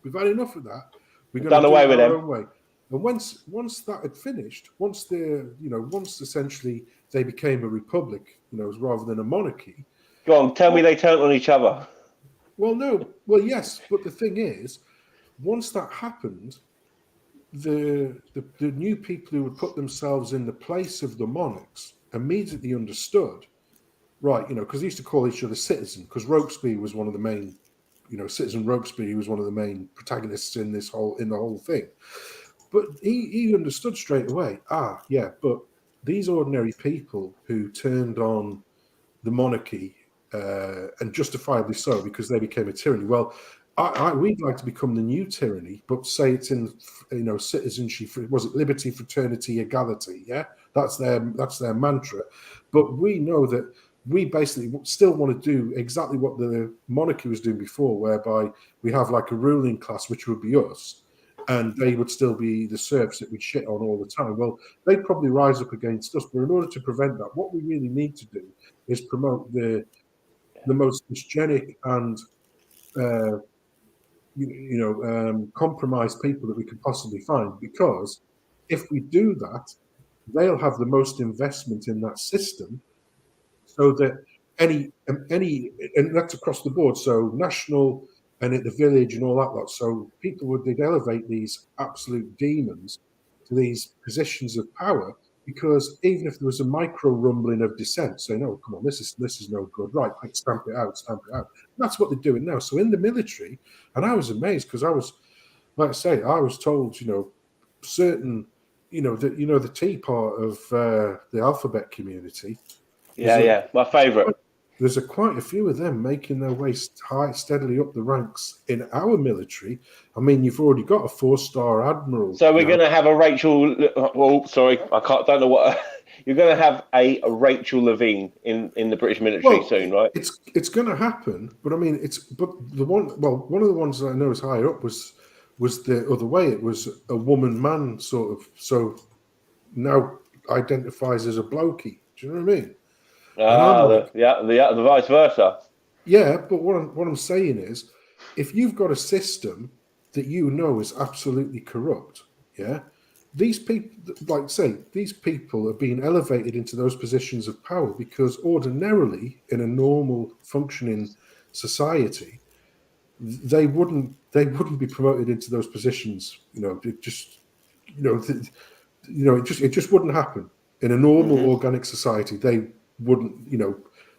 we've had enough of that. We're going to do it our own way. And once that had finished, once essentially they became a republic, you know, rather than a monarchy. Go on, tell me they turned on each other. Well, no, well, yes, but the thing is, once that happened, the new people who would put themselves in the place of the monarchs immediately understood, right, you know, because they used to call each other citizen, because Robespierre was one of the main, you know, Citizen Robespierre was one of the main protagonists in the whole thing. But he understood straight away, but these ordinary people who turned on the monarchy, and justifiably so, because they became a tyranny. Well, we'd like to become the new tyranny, but say it's in, you know, citizenship. Was it liberty, fraternity, equality? Yeah, that's their mantra. But we know that we basically still want to do exactly what the monarchy was doing before, whereby we have like a ruling class, which would be us, and they would still be the serfs that we'd shit on all the time. Well, they'd probably rise up against us, but in order to prevent that, what we really need to do is promote the most dysgenic and compromised people that we could possibly find, because if we do that, they'll have the most investment in that system, so that any and that's across the board, so national and at the village and all that lot. So people they'd elevate these absolute demons to these positions of power, because even if there was a micro rumbling of dissent, saying, "Oh, come on, this is no good," right? Like, stamp it out. That's what they're doing now. So in the military, and I was amazed, because I was, like I say, I was told, you know, certain, you know, that, you know, the T part of the alphabet community. Yeah, my favourite. There's quite a few of them making their way steadily up the ranks in our military. I mean, you've already got a 4-star admiral. So we're going to have a Rachel. Well, sorry, don't know what. You're going to have a Rachel Levine in the British military soon, right? It's going to happen, but I mean, one of the ones that I know is higher up was the other way. It was a woman-man sort of. So now identifies as a blokey. Do you know what I mean? The vice versa. Yeah, but what I'm saying is, if you've got a system that you know is absolutely corrupt, yeah, these people, like say, these people are being elevated into those positions of power because ordinarily, in a normal functioning society, they wouldn't be promoted into those positions. You know, it just wouldn't happen in a normal organic society. They wouldn't, you know,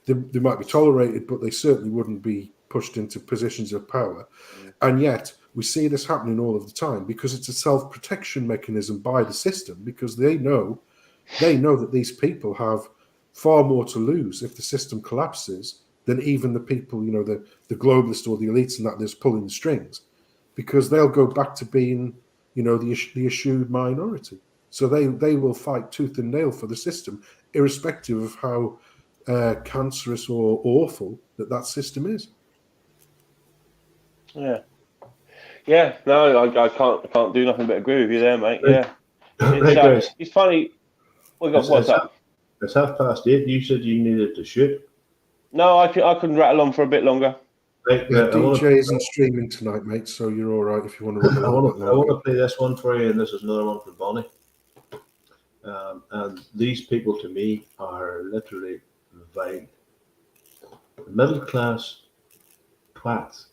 they might be tolerated, but they certainly wouldn't be pushed into positions of power. And yet we see this happening all of the time, because it's a self-protection mechanism by the system, because they know that these people have far more to lose if the system collapses than even the people, you know, the globalists or the elites and that that's pulling the strings, because they'll go back to being, you know, the eschewed minority. So they will fight tooth and nail for the system, irrespective of how cancerous or awful that system is. Yeah. No, I can't do nothing but agree with you there, mate. Yeah. Right, guys. It's funny. What's up? It's 8:30. You said you needed to shoot. No, I can rattle on for a bit longer. Right, Yeah, DJ isn't streaming tonight, mate, so you're all right if you want to run a little bit I want longer. to play this one for you, and this is another one for Bonnie. And these people, to me, are literally vile. The middle class twats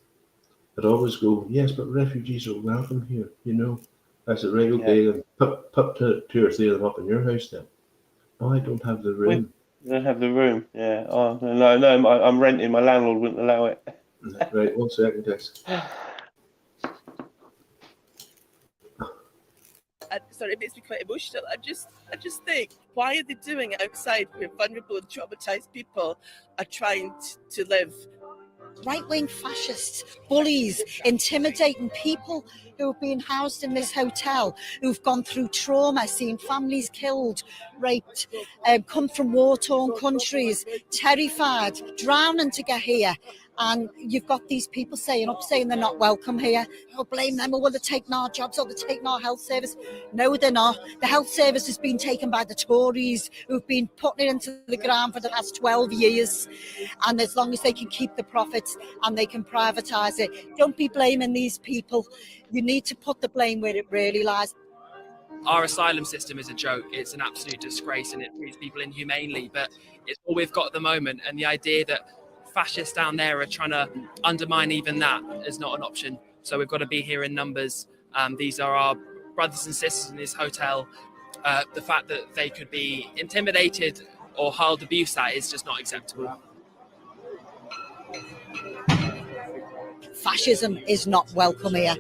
that always go, yes, but refugees are welcome here, you know. I said, right, okay, and put 2 or 3 of them up in your house then. Oh, I don't have the room. You don't have the room, yeah. Oh, no, I'm renting. My landlord wouldn't allow it. Right, 1 second, guys. Sorry, it makes me quite emotional. I just think, why are they doing it outside where vulnerable and traumatized people are trying to live? Right-wing fascists, bullies, intimidating people who have been housed in this hotel, who've gone through trauma, seen families killed, raped, come from war-torn countries, terrified, drowning to get here. And you've got these people saying they're not welcome here. Oh, blame them, or they're taking our jobs, or they're taking our health service. No, they're not. The health service has been taken by the Tories, who've been putting it into the ground for the past 12 years. And as long as they can keep the profits and they can privatise it, don't be blaming these people. You need to put the blame where it really lies. Our asylum system is a joke. It's an absolute disgrace, and it treats people inhumanely, but it's all we've got at the moment. And the idea that fascists down there are trying to undermine even that is not an option. So we've got to be here in numbers. These are our brothers and sisters in this hotel. The fact that they could be intimidated or hurled abuse at is just not acceptable. Fascism is not welcome here.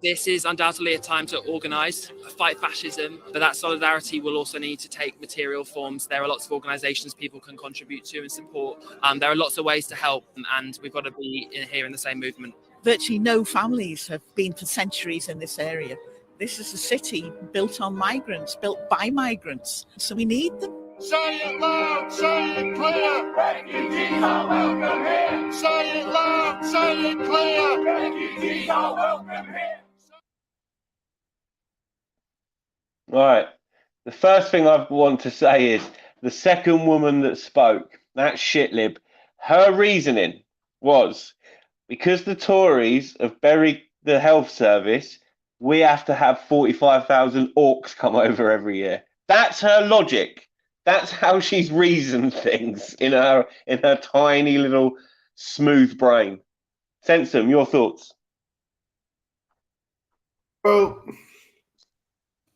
This is undoubtedly a time to organise, fight fascism, but that solidarity will also need to take material forms. There are lots of organisations people can contribute to and support. There are lots of ways to help, and we've got to be here in the same movement. Virtually no families have been for centuries in this area. This is a city built on migrants, built by migrants, so we need them. Say it loud, say it clear. Refugees are welcome here. Say it loud, say it clear. Refugees are welcome here. Right. The first thing I want to say is the second woman that spoke, that shitlib, her reasoning was because the Tories have buried the health service, we have to have 45,000 orcs come over every year. That's her logic. That's how she's reasoned things in her tiny little smooth brain. Sensum, your thoughts? Well,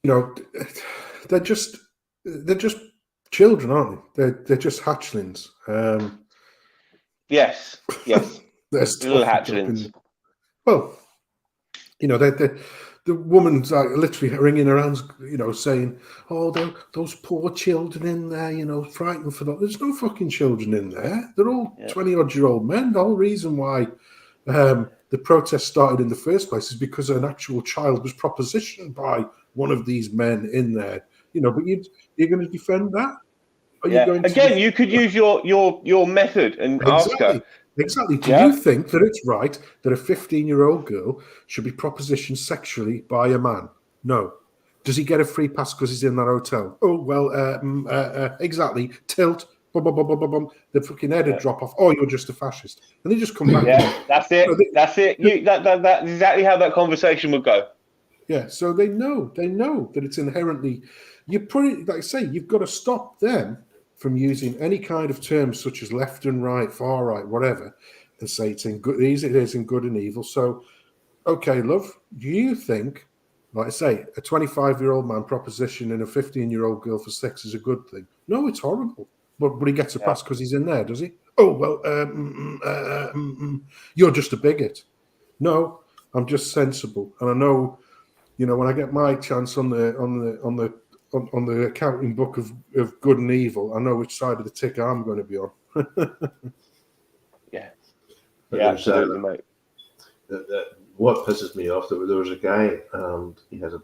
you know, they're just children, aren't they? They're just hatchlings. Yes. They're little hatchlings. Well, you know, the woman's like literally ringing around, you know, saying, "Oh, those poor children in there, you know, frightened for that." There's no fucking children in there. They're all 20-odd-year-old men. The whole reason why the protest started in the first place is because an actual child was propositioned by one of these men in there. You know, but you're going to defend that? Are you going to Again, you could use your method and ask her. Exactly. Do you think that it's right that a 15-year-old girl should be propositioned sexually by a man? No. Does he get a free pass because he's in that hotel? Oh, well, exactly. Tilt. Bum, bum, bum, bum, bum, bum. The fucking head would drop off. Oh, you're just a fascist. And they just come back. Yeah, that's it. That's it. That's exactly how that conversation would go. Yeah, so they know that it's inherently, you put it, like I say, you've got to stop them from using any kind of terms such as left and right, far right, whatever, and say it's in good, it is in good and evil. So, okay, love, do you think, like I say, a 25-year-old man propositioning a 15-year-old girl for sex is a good thing? No, it's horrible. But he gets a pass because he's in there, does he? oh, well, you're just a bigot. No, I'm just sensible. And I know, you know, when I get my chance on the accounting book of good and evil, I know which side of the ticker I'm going to be on. Yeah. But Yeah, there's, absolutely, mate. What pisses me off, there was a guy, and he has a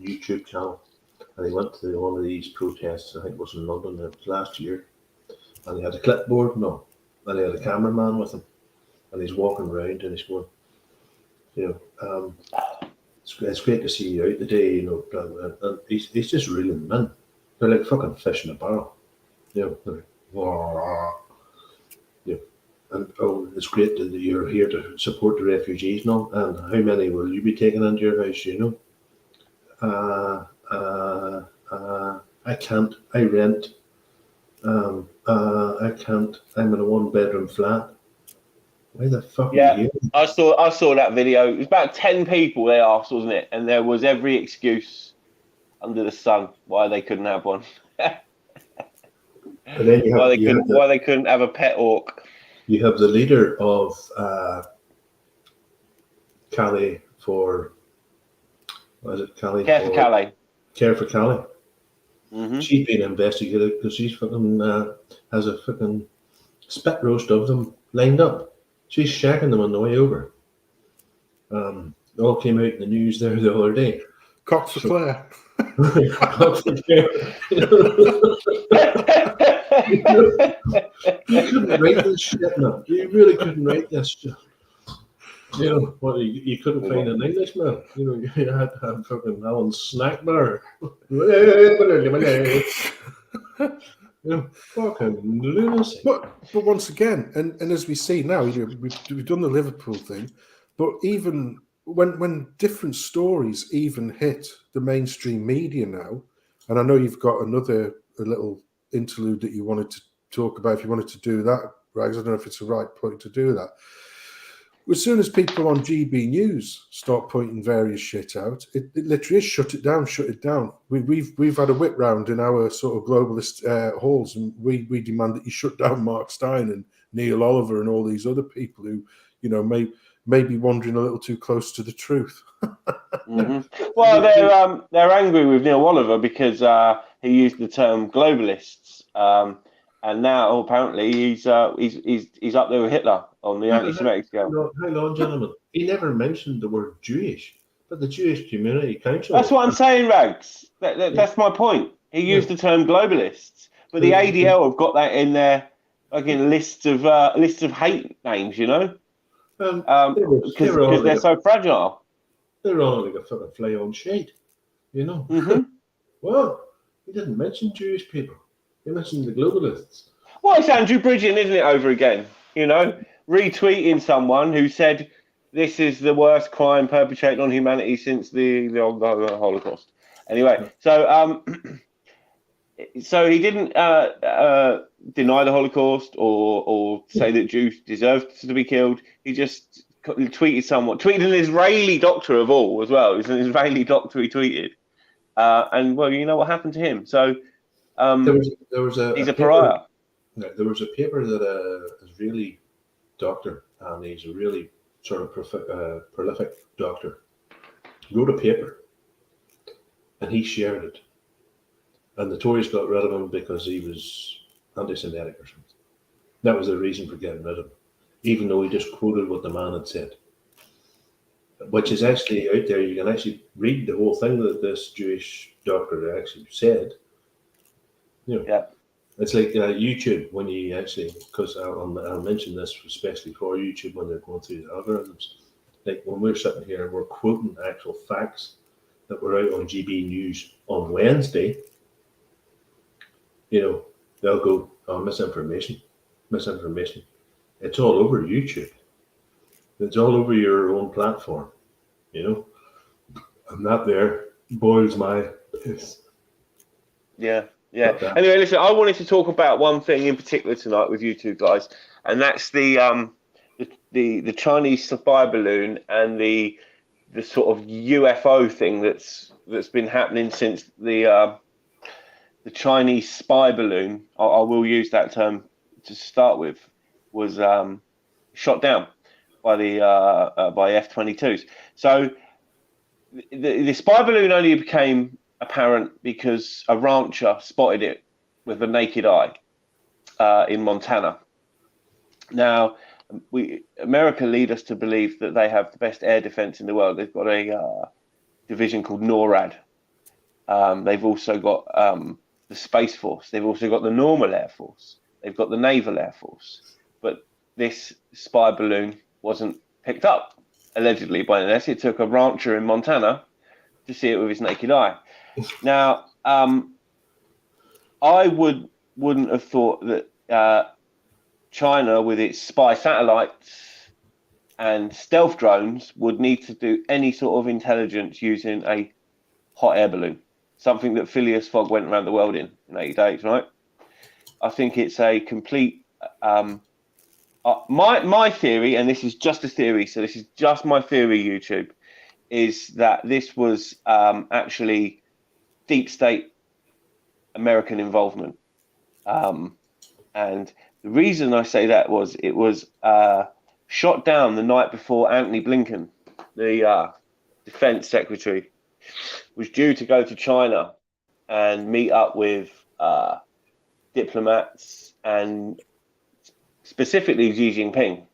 YouTube channel, and he went to one of these protests, I think it was in London, it was last year, and he had a clipboard, and he had a cameraman with him, and he's walking around and he's going, you know, it's great to see you out today, you know, and he's just reeling them in. They're like fucking fish in a barrel, you know, they're like, wah, you know, and oh, it's great that you're here to support the refugees now, and how many will you be taking into your house, you know? I can't, I rent, I can't, I'm in a 1-bedroom flat. Why the fuck are you here? I saw that video. It was about 10 people they asked, wasn't it? And there was every excuse under the sun why they couldn't have one. And then why they couldn't have a pet orc. You have the leader of Calais for, what is it, Calais? Care for Calais. Care for Calais. Mm-hmm. She's been investigated because she's fucking has a fucking spit roast of them lined up. She's shacking them on the way over. It all came out in the news there the other day. Cock for Claire. Cock for Claire. You couldn't write this shit, man. You really couldn't write this shit. You know, what, you couldn't find an Englishman. You know, you had to have fucking Alan Snack Bar. You know, fucking lunacy. But once again, and as we see now, you know, we've done the Liverpool thing, but even when different stories even hit the mainstream media now, and I know you've got a little interlude that you wanted to talk about. If you wanted to do that, Ragz, I don't know if it's the right point to do that. As soon as people on GB News start pointing various shit out, it literally is shut it down. We've had a whip round in our sort of globalist halls, and we demand that you shut down Mark Stein and Neil Oliver and all these other people who, you know, may be wandering a little too close to the truth. Mm-hmm. Well, they're angry with Neil Oliver because he used the term globalists, and now apparently he's up there with Hitler on the anti-Semitic scale. Hang on, gentlemen. He never mentioned the word Jewish, but the Jewish Community Council. That's what I'm saying, Ragz. That's my point. He used the term globalists, but the ADL have got that in their fucking list of hate names, you know, because they're so fragile. They're all like a fucking fly on shade, you know. Mm-hmm. Well, he didn't mention Jewish people. He mentioned the globalists. Well, it's Andrew Bridgen, isn't it, over again? You know, retweeting someone who said this is the worst crime perpetrated on humanity since the Holocaust. Anyway, so he didn't deny the Holocaust or say that Jews deserved to be killed. He just tweeted an Israeli doctor of all as well. It was an Israeli doctor he tweeted. And, well, you know what happened to him. So he's a pariah. There was a paper that an Israeli doctor, and he's a really sort of prolific doctor, wrote a paper, and he shared it. And the Tories got rid of him because he was anti-Semitic or something. That was the reason for getting rid of him, even though he just quoted what the man had said, which is actually out there. You can actually read the whole thing that this Jewish doctor actually said. You know, yeah. It's like YouTube, when you actually, because I'll mention this especially for YouTube when they're going through the algorithms. Like when we're sitting here and we're quoting actual facts that were out on GB News on Wednesday, you know, they'll go, oh, misinformation. It's all over YouTube. It's all over your own platform, you know. And that there boils my piss. Yeah. Yeah. Anyway, listen, I wanted to talk about one thing in particular tonight with you two guys, and that's the Chinese spy balloon and the sort of UFO thing that's been happening since the Chinese spy balloon. I will use that term to start with. was shot down by the by F-22s. So the spy balloon only became apparent because a rancher spotted it with the naked eye in Montana. Now, America lead us to believe that they have the best air defense in the world. They've got a division called NORAD. They've also got the Space Force. They've also got the Normal Air Force. They've got the Naval Air Force. But this spy balloon wasn't picked up, allegedly, by NS. It took a rancher in Montana to see it with his naked eye. Now, I wouldn't have thought that China, with its spy satellites and stealth drones, would need to do any sort of intelligence using a hot air balloon, something that Phileas Fogg went around the world in 80 days, right? I think it's a complete... my theory, and this is just a theory, so this is just my theory, YouTube, is that this was actually deep state American involvement. And the reason I say that was it was shot down the night before Antony Blinken, the defense secretary, was due to go to China and meet up with diplomats and specifically Xi Jinping.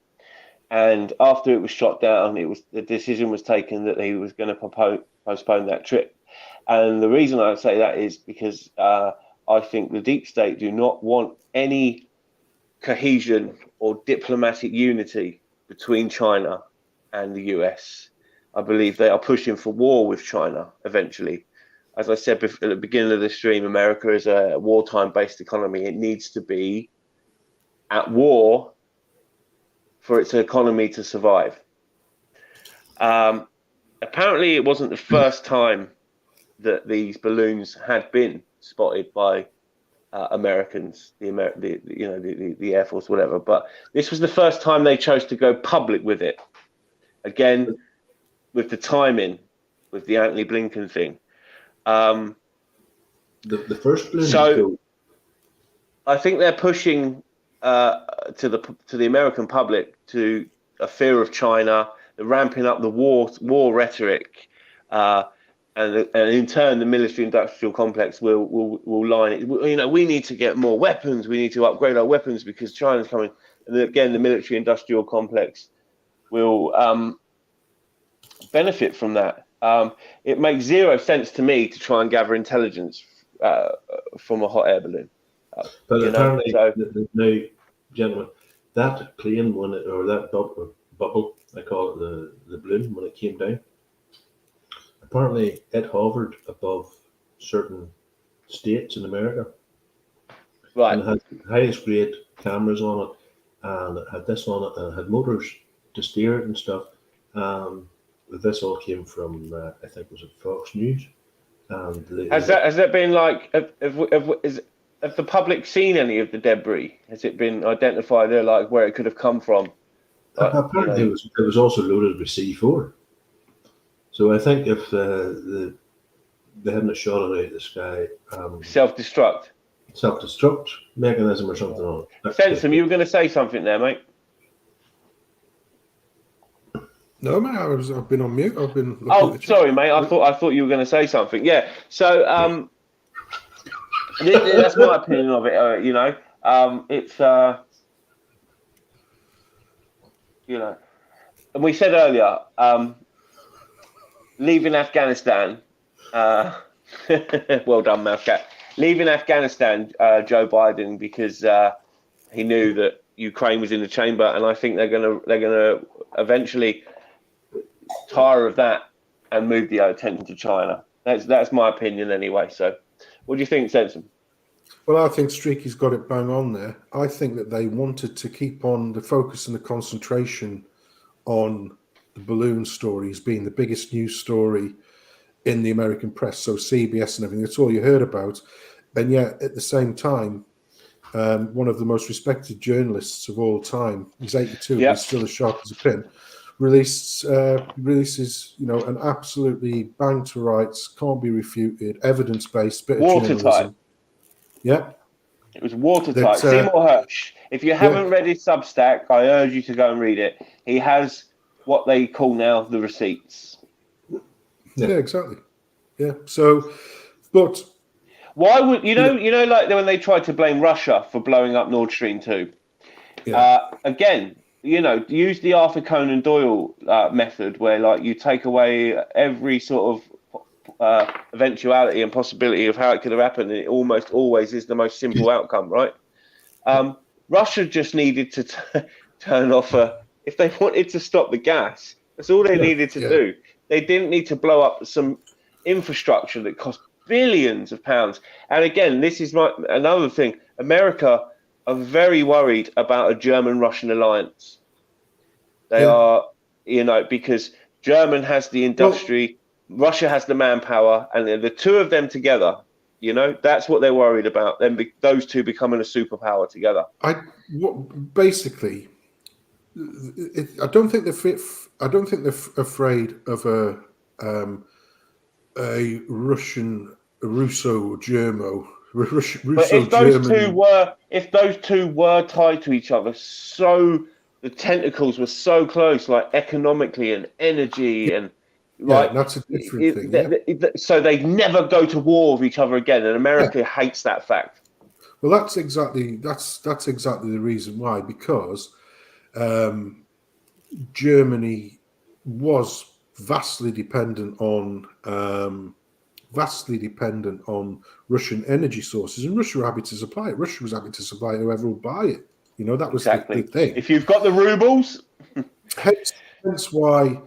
And after it was shot down, the decision was taken that he was going to postpone that trip. And the reason I say that is because I think the deep state do not want any cohesion or diplomatic unity between China and the US. I believe they are pushing for war with China eventually. As I said at the beginning of the stream, America is a wartime-based economy. It needs to be at war for its economy to survive. Apparently, it wasn't the first time that these balloons had been spotted by Americans, the Air Force, whatever. But this was the first time they chose to go public with it. Again, with the timing, with the Antony Blinken thing. The first balloon. So, I think they're pushing to the American public to a fear of China, the ramping up the war rhetoric, and in turn the military-industrial complex will line it. We need to get more weapons. We need to upgrade our weapons because China's coming. And again, the military-industrial complex will benefit from that. It makes zero sense to me to try and gather intelligence from a hot air balloon. But apparently, now, gentlemen, that plane or that bubble, I call it the balloon, when it came down, apparently it hovered above certain states in America. Right. And it had highest grade cameras on it, and it had this on it, and it had motors to steer it and stuff. This all came from, I think, was it Fox News? And has that been like? Have the public seen any of the debris? Has it been identified there, like where it could have come from? Apparently, it was also loaded with C4. So I think if they hadn't shot it out of the sky, self-destruct mechanism or something on it. Sensum, you were going to say something there, mate. No, mate, I've been on mute. I've been. Oh, sorry, mate. I thought you were going to say something. Yeah. So that's my opinion of it. It's and we said earlier, leaving Afghanistan. Well done, Mouthcat. Leaving Afghanistan, Joe Biden, because he knew that Ukraine was in the chamber, and I think they're gonna eventually tire of that and move the attention to China. That's my opinion anyway. So, what do you think, Sensum? Well, I think Streaky's got it bang on there. I think that they wanted to keep on the focus and the concentration on the balloon stories being the biggest news story in the American press. So CBS and everything, that's all you heard about. And yet, at the same time, one of the most respected journalists of all time, he's 82, yep. He's still as sharp as a pin, releases an absolutely bang to rights, can't be refuted, evidence-based bit of journalism. Watertight. Yeah. It was watertight. That, Seymour Hersh. If you haven't read his Substack, I urge you to go and read it. He has what they call now the receipts. Yeah, exactly. Yeah. So, but why would you know like when they tried to blame Russia for blowing up Nord Stream 2? Again, use the Arthur Conan Doyle method, where like you take away every sort of eventuality and possibility of how it could have happened, and it almost always is the most simple outcome, right? Russia just needed to turn off if they wanted to stop the gas. That's all they needed to do. They didn't need to blow up some infrastructure that cost billions of pounds. And again, this is another thing. America are very worried about a German-Russian alliance. They are, because German has the industry, Russia has the manpower, and the two of them together, that's what they're worried about. Then those two becoming a superpower together. Basically, I don't think they're afraid of a Russo-German. But if those two were tied to each other, so the tentacles were so close, like economically and energy and that's a different thing. So they'd never go to war with each other again, and America hates that fact. Well, that's exactly the reason why, because Germany was vastly dependent on Russian energy sources, and Russia were happy to supply it. Russia was happy to supply whoever would buy it. That was the thing. If you've got the rubles, hence why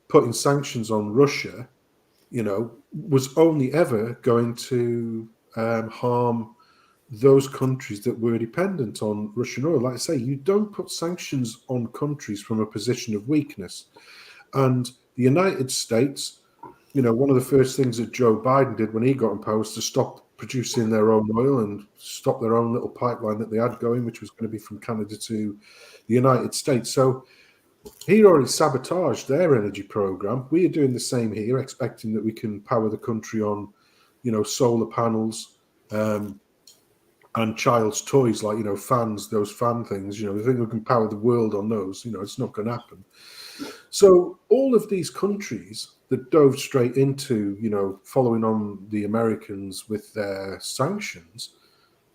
putting sanctions on Russia, was only ever going to harm those countries that were dependent on Russian oil. Like I say, you don't put sanctions on countries from a position of weakness. And the United States, one of the first things that Joe Biden did when he got in power was to stop producing their own oil and stop their own little pipeline that they had going, which was going to be from Canada to the United States. So he already sabotaged their energy program. We are doing the same here, expecting that we can power the country on, solar panels and child's toys like, fans, those fan things. We think we can power the world on those. It's not going to happen. So all of these countries that dove straight into, following on the Americans with their sanctions,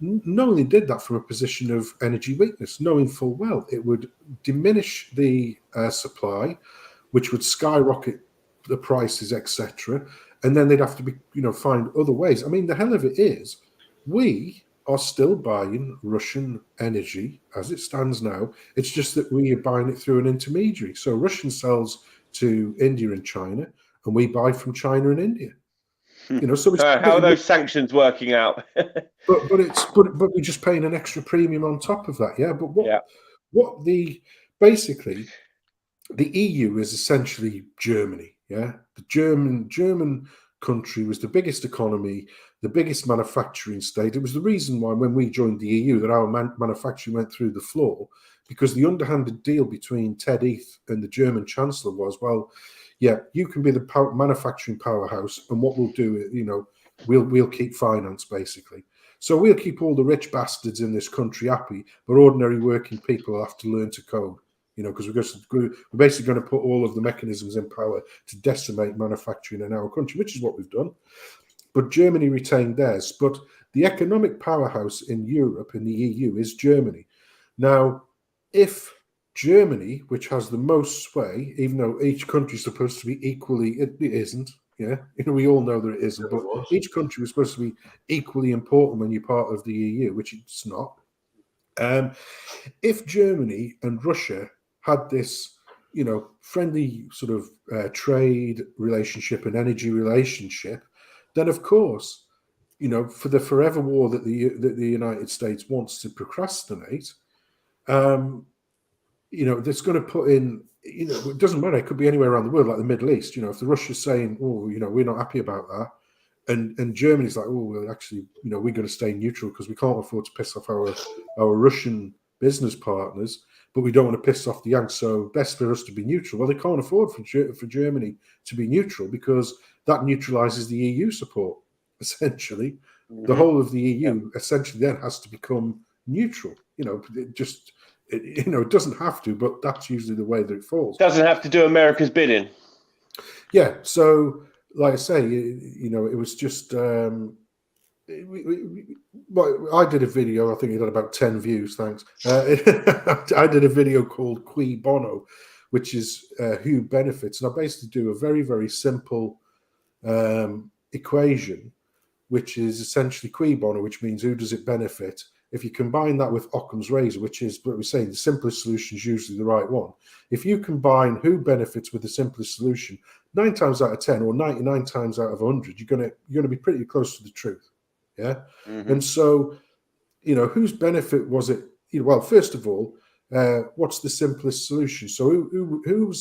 not only did that from a position of energy weakness, knowing full well it would diminish the supply, which would skyrocket the prices, etc. And then they'd have to find other ways. I mean, the hell of it is, we are still buying Russian energy as it stands now. It's just that we are buying it through an intermediary. So Russian sells to India and China, and we buy from China and India. So it's how are those sanctions working out? but we're just paying an extra premium on top of that, yeah. But what basically the EU is essentially Germany, yeah. The German country was the biggest economy, the biggest manufacturing state. It was the reason why when we joined the EU that our manufacturing went through the floor, because the underhanded deal between Ted Heath and the German Chancellor was, well, yeah, you can be the manufacturing powerhouse, and what we'll do is, we'll keep finance, basically. So we'll keep all the rich bastards in this country happy, but ordinary working people will have to learn to code, because we're basically going to put all of the mechanisms in power to decimate manufacturing in our country, which is what we've done. But Germany retained theirs. But the economic powerhouse in Europe, in the EU, is Germany. Now, if Germany, which has the most sway, even though each country is supposed to be equally, it isn't, yeah, we all know that it isn't, but each country was supposed to be equally important when you're part of the EU, which it's not. If Germany and Russia had this, friendly sort of trade relationship and energy relationship, then of course, for the forever war that the United States wants to procrastinate, that's going to put in, it doesn't matter. It could be anywhere around the world, like the Middle East. If the Russia's saying, oh, we're not happy about that, and Germany's like, oh, well, actually, we're going to stay neutral because we can't afford to piss off our Russian business partners, but we don't want to piss off the Yanks, so best for us to be neutral. Well, they can't afford for Germany to be neutral because that neutralizes the EU support, essentially. the whole of the EU essentially then has to become neutral. It just it doesn't have to, but that's usually the way that it falls. Doesn't have to do America's bidding. Yeah. So, like I say, it was just. Well, I did a video. I think it had about 10 views. Thanks. I did a video called Qui Bono, which is who benefits, and I basically do a very, very simple equation, which is essentially Qui Bono, which means who does it benefit. If you combine that with Occam's razor, which is what we're saying, the simplest solution is usually the right one. If you combine who benefits with the simplest solution, 9 times out of 10 or 99 times out of 100, you're going to be pretty close to the truth. Yeah. And so, whose benefit was it? Well, first of all, what's the simplest solution? So who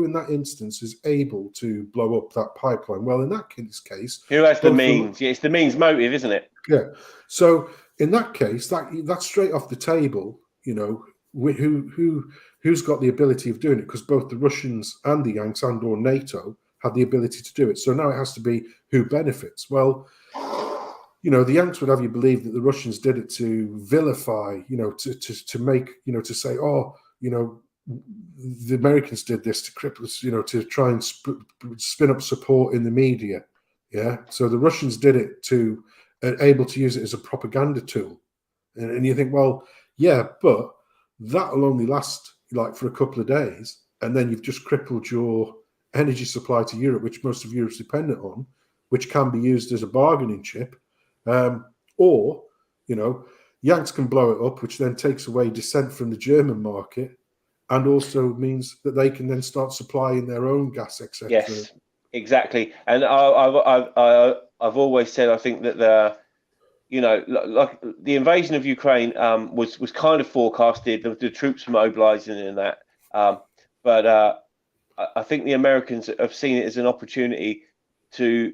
in that instance is able to blow up that pipeline? Well, in that case, who has the means? It's the means motive, isn't it? Yeah. So in that case, that's straight off the table. Who's got the ability of doing it? Because both the Russians and the Yanks and/or NATO had the ability to do it. So now it has to be who benefits. Well, the Yanks would have you believe that the Russians did it to vilify, to make, to say, the Americans did this to cripple us, to try and spin up support in the media. Yeah. So the Russians did it to able to use it as a propaganda tool. And you think, well, yeah, but that'll only last like for a couple of days. And then you've just crippled your energy supply to Europe, which most of Europe's dependent on, which can be used as a bargaining chip. Or, Yanks can blow it up, which then takes away dissent from the German market, and also means that they can then start supplying their own gas, etc. Yes, exactly. And I've always said I think that like the invasion of Ukraine was kind of forecasted. The troops mobilizing in that, but I think the Americans have seen it as an opportunity to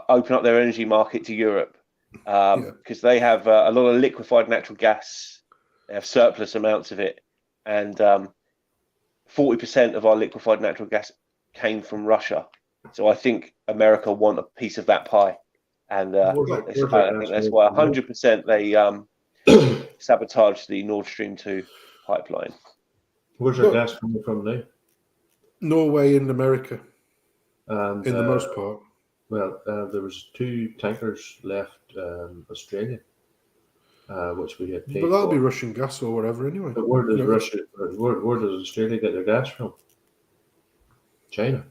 open up their energy market to Europe. Because they have a lot of liquefied natural gas. They have surplus amounts of it, and 40% of our liquefied natural gas came from Russia. So I think America want a piece of that pie, and I think that's why 100% they sabotaged the Nord Stream 2 pipeline. Where's the gas coming from now? Norway and America, and, in the most part. Well, there was 2 tankers left Australia, which we had paid. But that'll be Russian gas or whatever, anyway. But where does where does Australia get their gas from? China.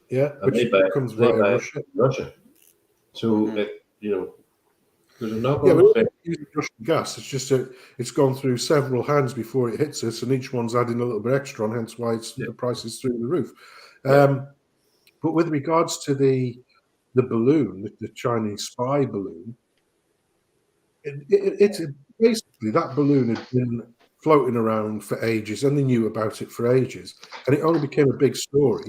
Yeah, and which comes via Russia. So there's enough. Yeah, we're using Russian gas. It's just it's gone through several hands before it hits us, and each one's adding a little bit extra on. Hence why the price is through the roof. But with regards to the balloon, the Chinese spy balloon, it's basically that balloon had been floating around for ages, and they knew about it for ages, and it only became a big story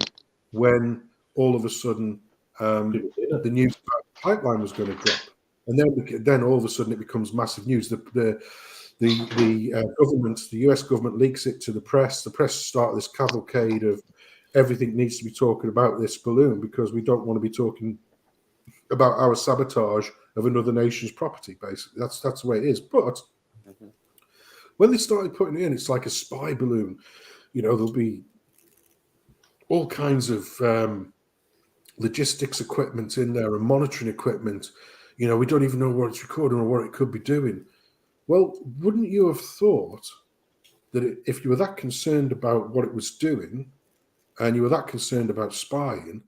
when all of a sudden the news about the pipeline was going to drop, and then all of a sudden it becomes massive news. The government, the US government, leaks it to the press. The press start this cavalcade of everything needs to be talking about this balloon because we don't want to be talking about our sabotage of another nation's property. Basically, that's the way it is. But when they started putting it in, it's like a spy balloon. There'll be all kinds of logistics equipment in there and monitoring equipment. We don't even know what it's recording or what it could be doing. Well, wouldn't you have thought that if you were that concerned about what it was doing, and you were that concerned about spying,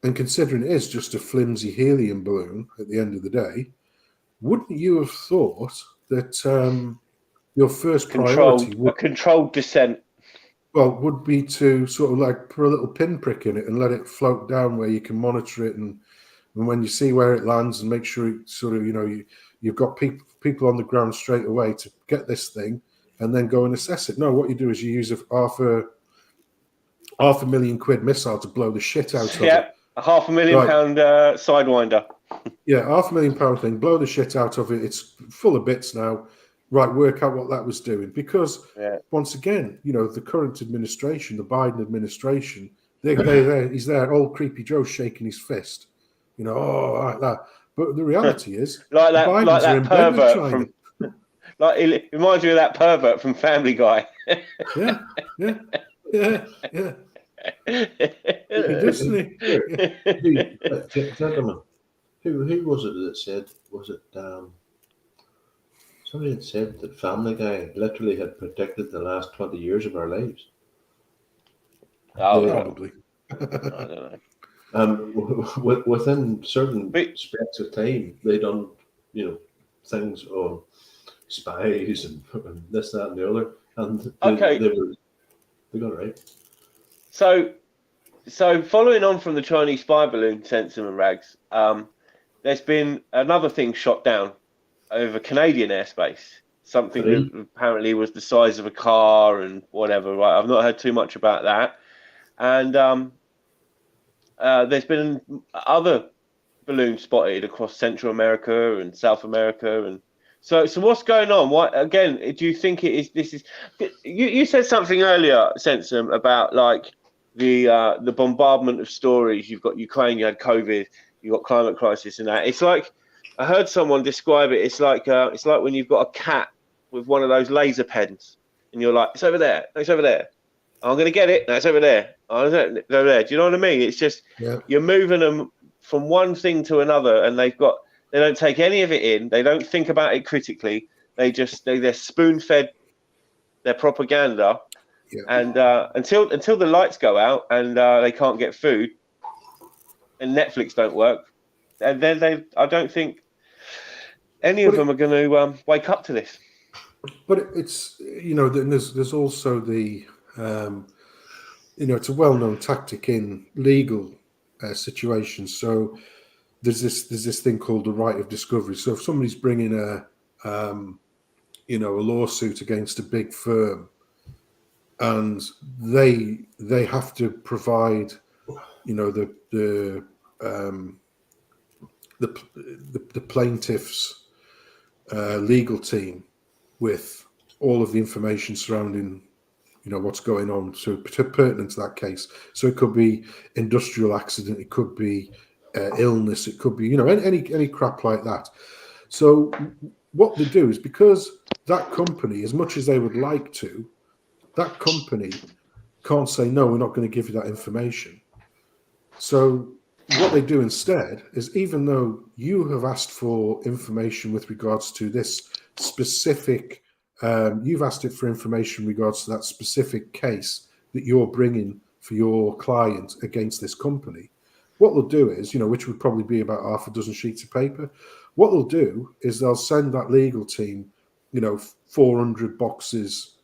and considering it is just a flimsy helium balloon at the end of the day, wouldn't you have thought that your first priority would controlled descent? Well, would be to sort of like put a little pinprick in it and let it float down where you can monitor it, and when you see where it lands, and make sure it sort of you've got people on the ground straight away to get this thing, and then go and assess it. No, what you do is you use half a £500,000 missile to blow the shit out of it. Yeah, a £500,000 sidewinder. Yeah, £500,000 thing, blow the shit out of it. It's full of bits now. Right, work out what that was doing. Because once again, the current administration, the Biden administration, he's there, old creepy Joe shaking his fist, like that. But the reality is, like the that, Bidens like are that in bed with pervert China. from, like it reminds me of that pervert from Family Guy. Yeah. He does, doesn't he? Gentlemen, who was it that said? Was it somebody had said that Family Guy literally had predicted the last 20 years of our lives? Oh, Yeah, right. probably. I don't know. Within certain specks of time, they done things on spies and this, that, and the other, and they got it right. So following on from the Chinese spy balloon, Sensum and Ragz, there's been another thing shot down over Canadian airspace. Something that apparently was the size of a car and whatever. Right, I've not heard too much about that. And there's been other balloons spotted across Central America and South America, and so what's going on? Why again? Do you think it is? This is you said something earlier, Sensum, about like the bombardment of stories. You've got Ukraine, you had COVID, you got climate crisis, and that. It's like I heard someone describe it. It's like when you've got a cat with one of those laser pens, and you're like, it's over there, it's over there. I'm gonna get it. No, it's over there. Oh, it's over there. Do you know what I mean? It's just you're moving them from one thing to another, and they don't take any of it in. They don't think about it critically. They're spoon fed their propaganda, and until the lights go out and they can't get food, and Netflix don't work, and then I don't think any of them are going to wake up to this. But it's there's also the it's a well-known tactic in legal situations. So there's this thing called the right of discovery. So if somebody's bringing a lawsuit against a big firm, and they have to provide the plaintiff's legal team with all of the information surrounding what's going on, so pertinent to that case. So it could be industrial accident, it could be illness, it could be any crap like that. So what they do is, because that company, as much as they would like to, that company can't say no, we're not going to give you that information. So what they do instead is, even though you have asked for information with regards to this specific you've asked it for information in regards to that specific case that you're bringing for your client against this company. What they'll do is, which would probably be about half a dozen sheets of paper, what they'll do is they'll send that legal team, 400 boxes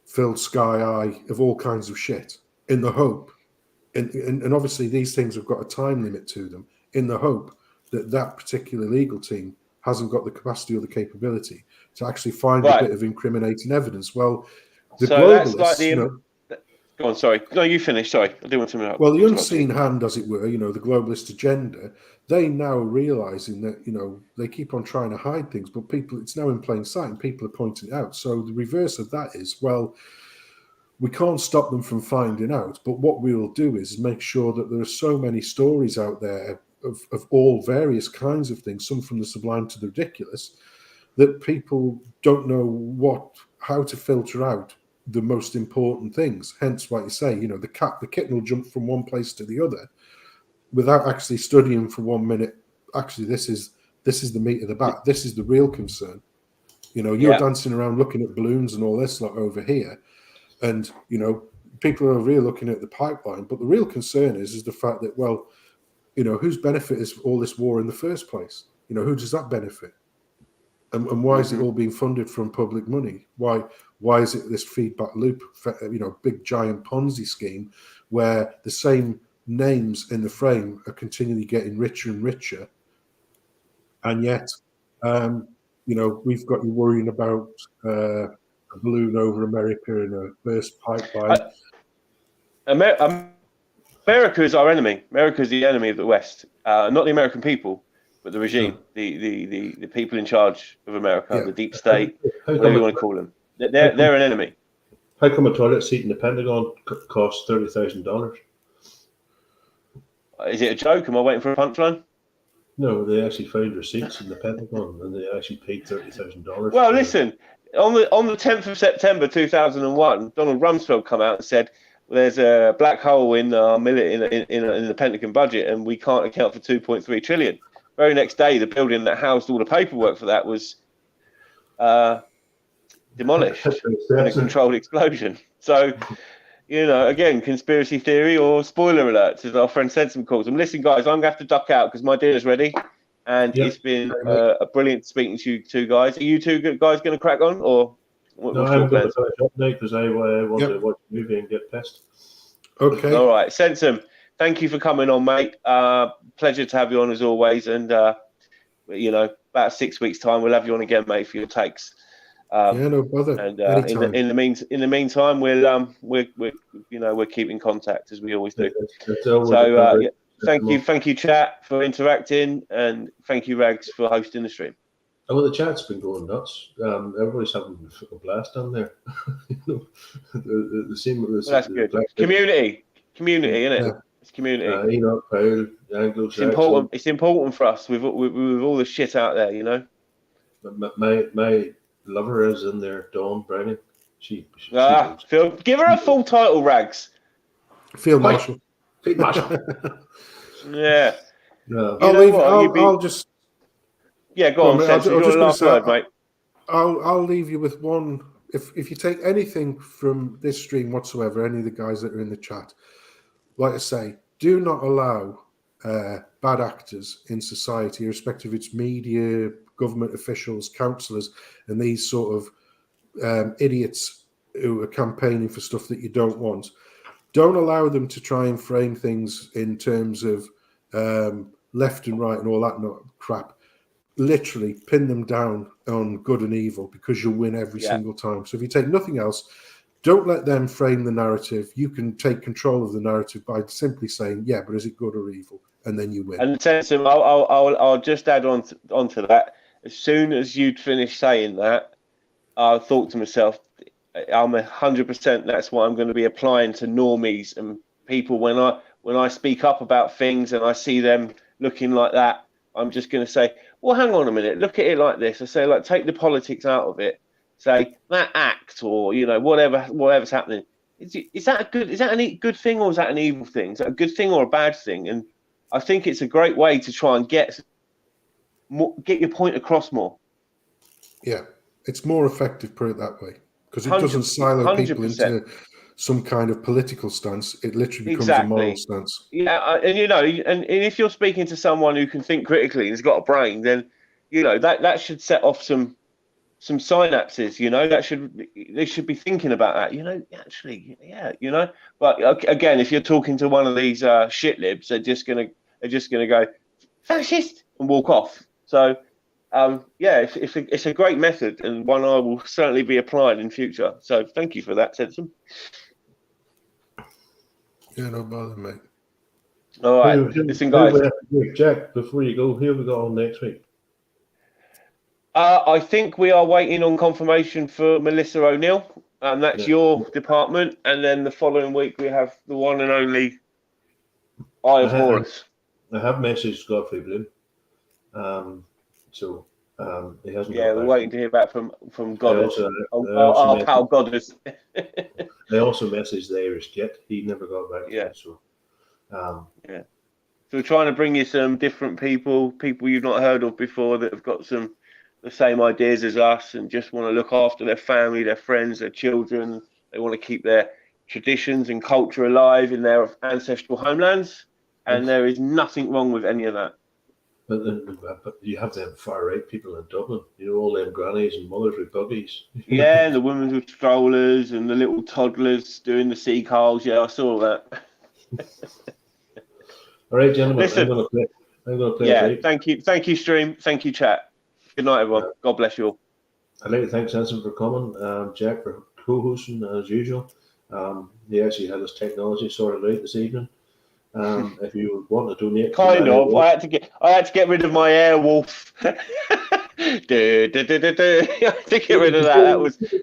filled sky high of all kinds of shit, in the hope, and obviously these things have got a time limit to them, in the hope that that particular legal team hasn't got the capacity or the capability to actually find a bit of incriminating evidence. Well, the globalists, go on, sorry. No, you finish. Sorry, I do want to. Well, the unseen hand, as it were, the globalist agenda, they now realizing that, they keep on trying to hide things, but it's now in plain sight and people are pointing it out. So the reverse of that is, well, we can't stop them from finding out, but what we will do is make sure that there are so many stories out there of all various kinds of things, some from the sublime to the ridiculous, that people don't know how to filter out the most important things. Hence why you say, the kitten will jump from one place to the other without actually studying for 1 minute. Actually, this is the meat of the bat. This is the real concern. You're dancing around looking at balloons and all this lot over here, and people are really looking at the pipeline. But the real concern is the fact that, well, whose benefit is all this war in the first place? Who does that benefit? And why is it all being funded from public money? Why is it this feedback loop, big giant Ponzi scheme where the same names in the frame are continually getting richer and richer, and yet, we've got you worrying about a balloon over America and a burst pipeline. America is our enemy. America is the enemy of the West, not the American people, but the regime, the people in charge of America, the deep state, whatever you want to call them. They're an enemy. How come a toilet seat in the Pentagon costs $30,000? Is it a joke? Am I waiting for a punchline? No, they actually found receipts in the Pentagon, and they actually paid $30,000. Well, listen, on the 10th of September 2001, Donald Rumsfeld come out and said, "There's a black hole in our in the Pentagon budget, and we can't account for 2.3 trillion." Very next day, the building that housed all the paperwork for that was demolished in a controlled explosion. So, again, conspiracy theory or spoiler alerts, as our friend Sensum calls them. Listen, guys, I'm going to have to duck out because my dinner's ready. And it's been a brilliant speaking to you two guys. Are you two guys going to crack on? Or no, I'm going to finish up now because I want to watch the movie and get pissed. Okay. All right. Sensum, thank you for coming on, mate. Pleasure to have you on as always. And, about 6 weeks' time, we'll have you on again, mate, for your takes. No bother. And in the meantime, we're keeping contact as we always do. So thank you, chat, for interacting, and thank you, Ragz, for hosting the stream. Oh, well, the chat's been going nuts. Everybody's having a blast down there. The same. Well, that's good. Community, isn't it? Yeah. It's community. Enoch, Paul, Anglo. It's important for us with all the shit out there, My lover is in there, Dawn Browning. She Phil, give her a full title, Ragz. Field Marshal. Field Marshal. Yeah. No. I'll just. Yeah, go on. Last word, mate. I'll leave you with one. If you take anything from this stream whatsoever, any of the guys that are in the chat, like I say, do not allow bad actors in society, irrespective of its media, government officials, councillors, and these sort of idiots who are campaigning for stuff that you don't want. Don't allow them to try and frame things in terms of left and right and all that crap. Literally pin them down on good and evil because you'll win every single time. So if you take nothing else, don't let them frame the narrative. You can take control of the narrative by simply saying, yeah, but is it good or evil? And then you win. And Sensum, I'll just add on to that. As soon as you'd finished saying that, I thought to myself, I'm 100%. That's what I'm going to be applying to normies and people when I speak up about things and I see them looking like that. I'm just going to say, well, hang on a minute. Look at it like this. I say, like, take the politics out of it. Say that act or whatever's happening. Is that a good thing or is that an evil thing? Is that a good thing or a bad thing? And I think it's a great way to try and get your point across more. Yeah, it's more effective, put it that way, because it doesn't silo people 100%. Into some kind of political stance. It literally becomes a moral stance. Yeah, and if you're speaking to someone who can think critically and has got a brain, then that should set off some synapses. They should be thinking about that. But again, if you're talking to one of these shit libs, they're just gonna go fascist and walk off. So it's a great method and one I will certainly be applying in future. So thank you for that, Sensum. Yeah, no bother, mate. All right, listen, guys. Jack, before you go, who have we got on next week? I think we are waiting on confirmation for Melissa O'Neill, and that's your department. And then the following week we have the one and only Eye of Horus. I have messaged Godfrey Bloom. He hasn't. Yeah, we're waiting to hear back from Goddess. Our pal Goddess. I also messaged the Irish Jet. He never got back. Yeah. So we're trying to bring you some different people you've not heard of before that have got the same ideas as us and just want to look after their family, their friends, their children. They want to keep their traditions and culture alive in their ancestral homelands, and there is nothing wrong with any of that. But you have them far right people in Dublin. All them grannies and mothers with buggies. Yeah, and the women with strollers and the little toddlers doing the sea calls. Yeah, I saw that. All right, gentlemen. Listen, I'm going to play. Yeah, thank you, stream. Thank you, chat. Good night, everyone. God bless you all. I'd like to thank Sensum for coming, Jack for co-hosting as usual. He actually had his technology sorted out this evening. If you want to donate, I had to get rid of my Airwolf. I think get rid of that.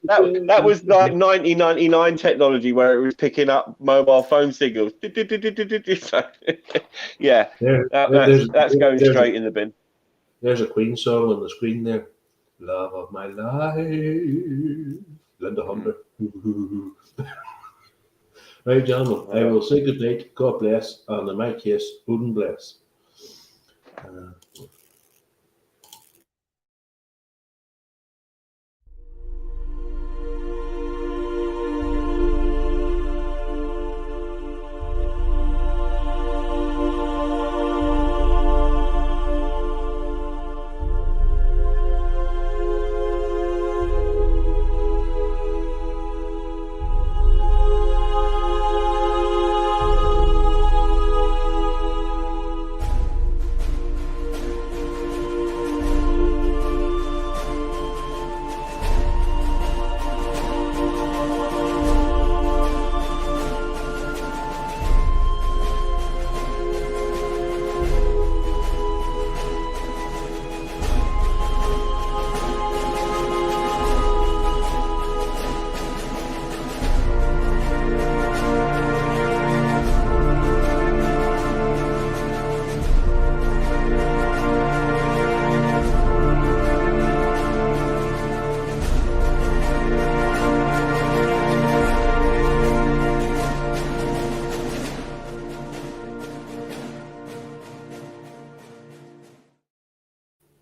That was like 1999 technology where it was picking up mobile phone signals. So, yeah, that's going straight in the bin. There's a Queen song on the screen there. Love of my life, Linda Hunter. Right, gentlemen, I will say good night. God bless, and in my case, Odin bless.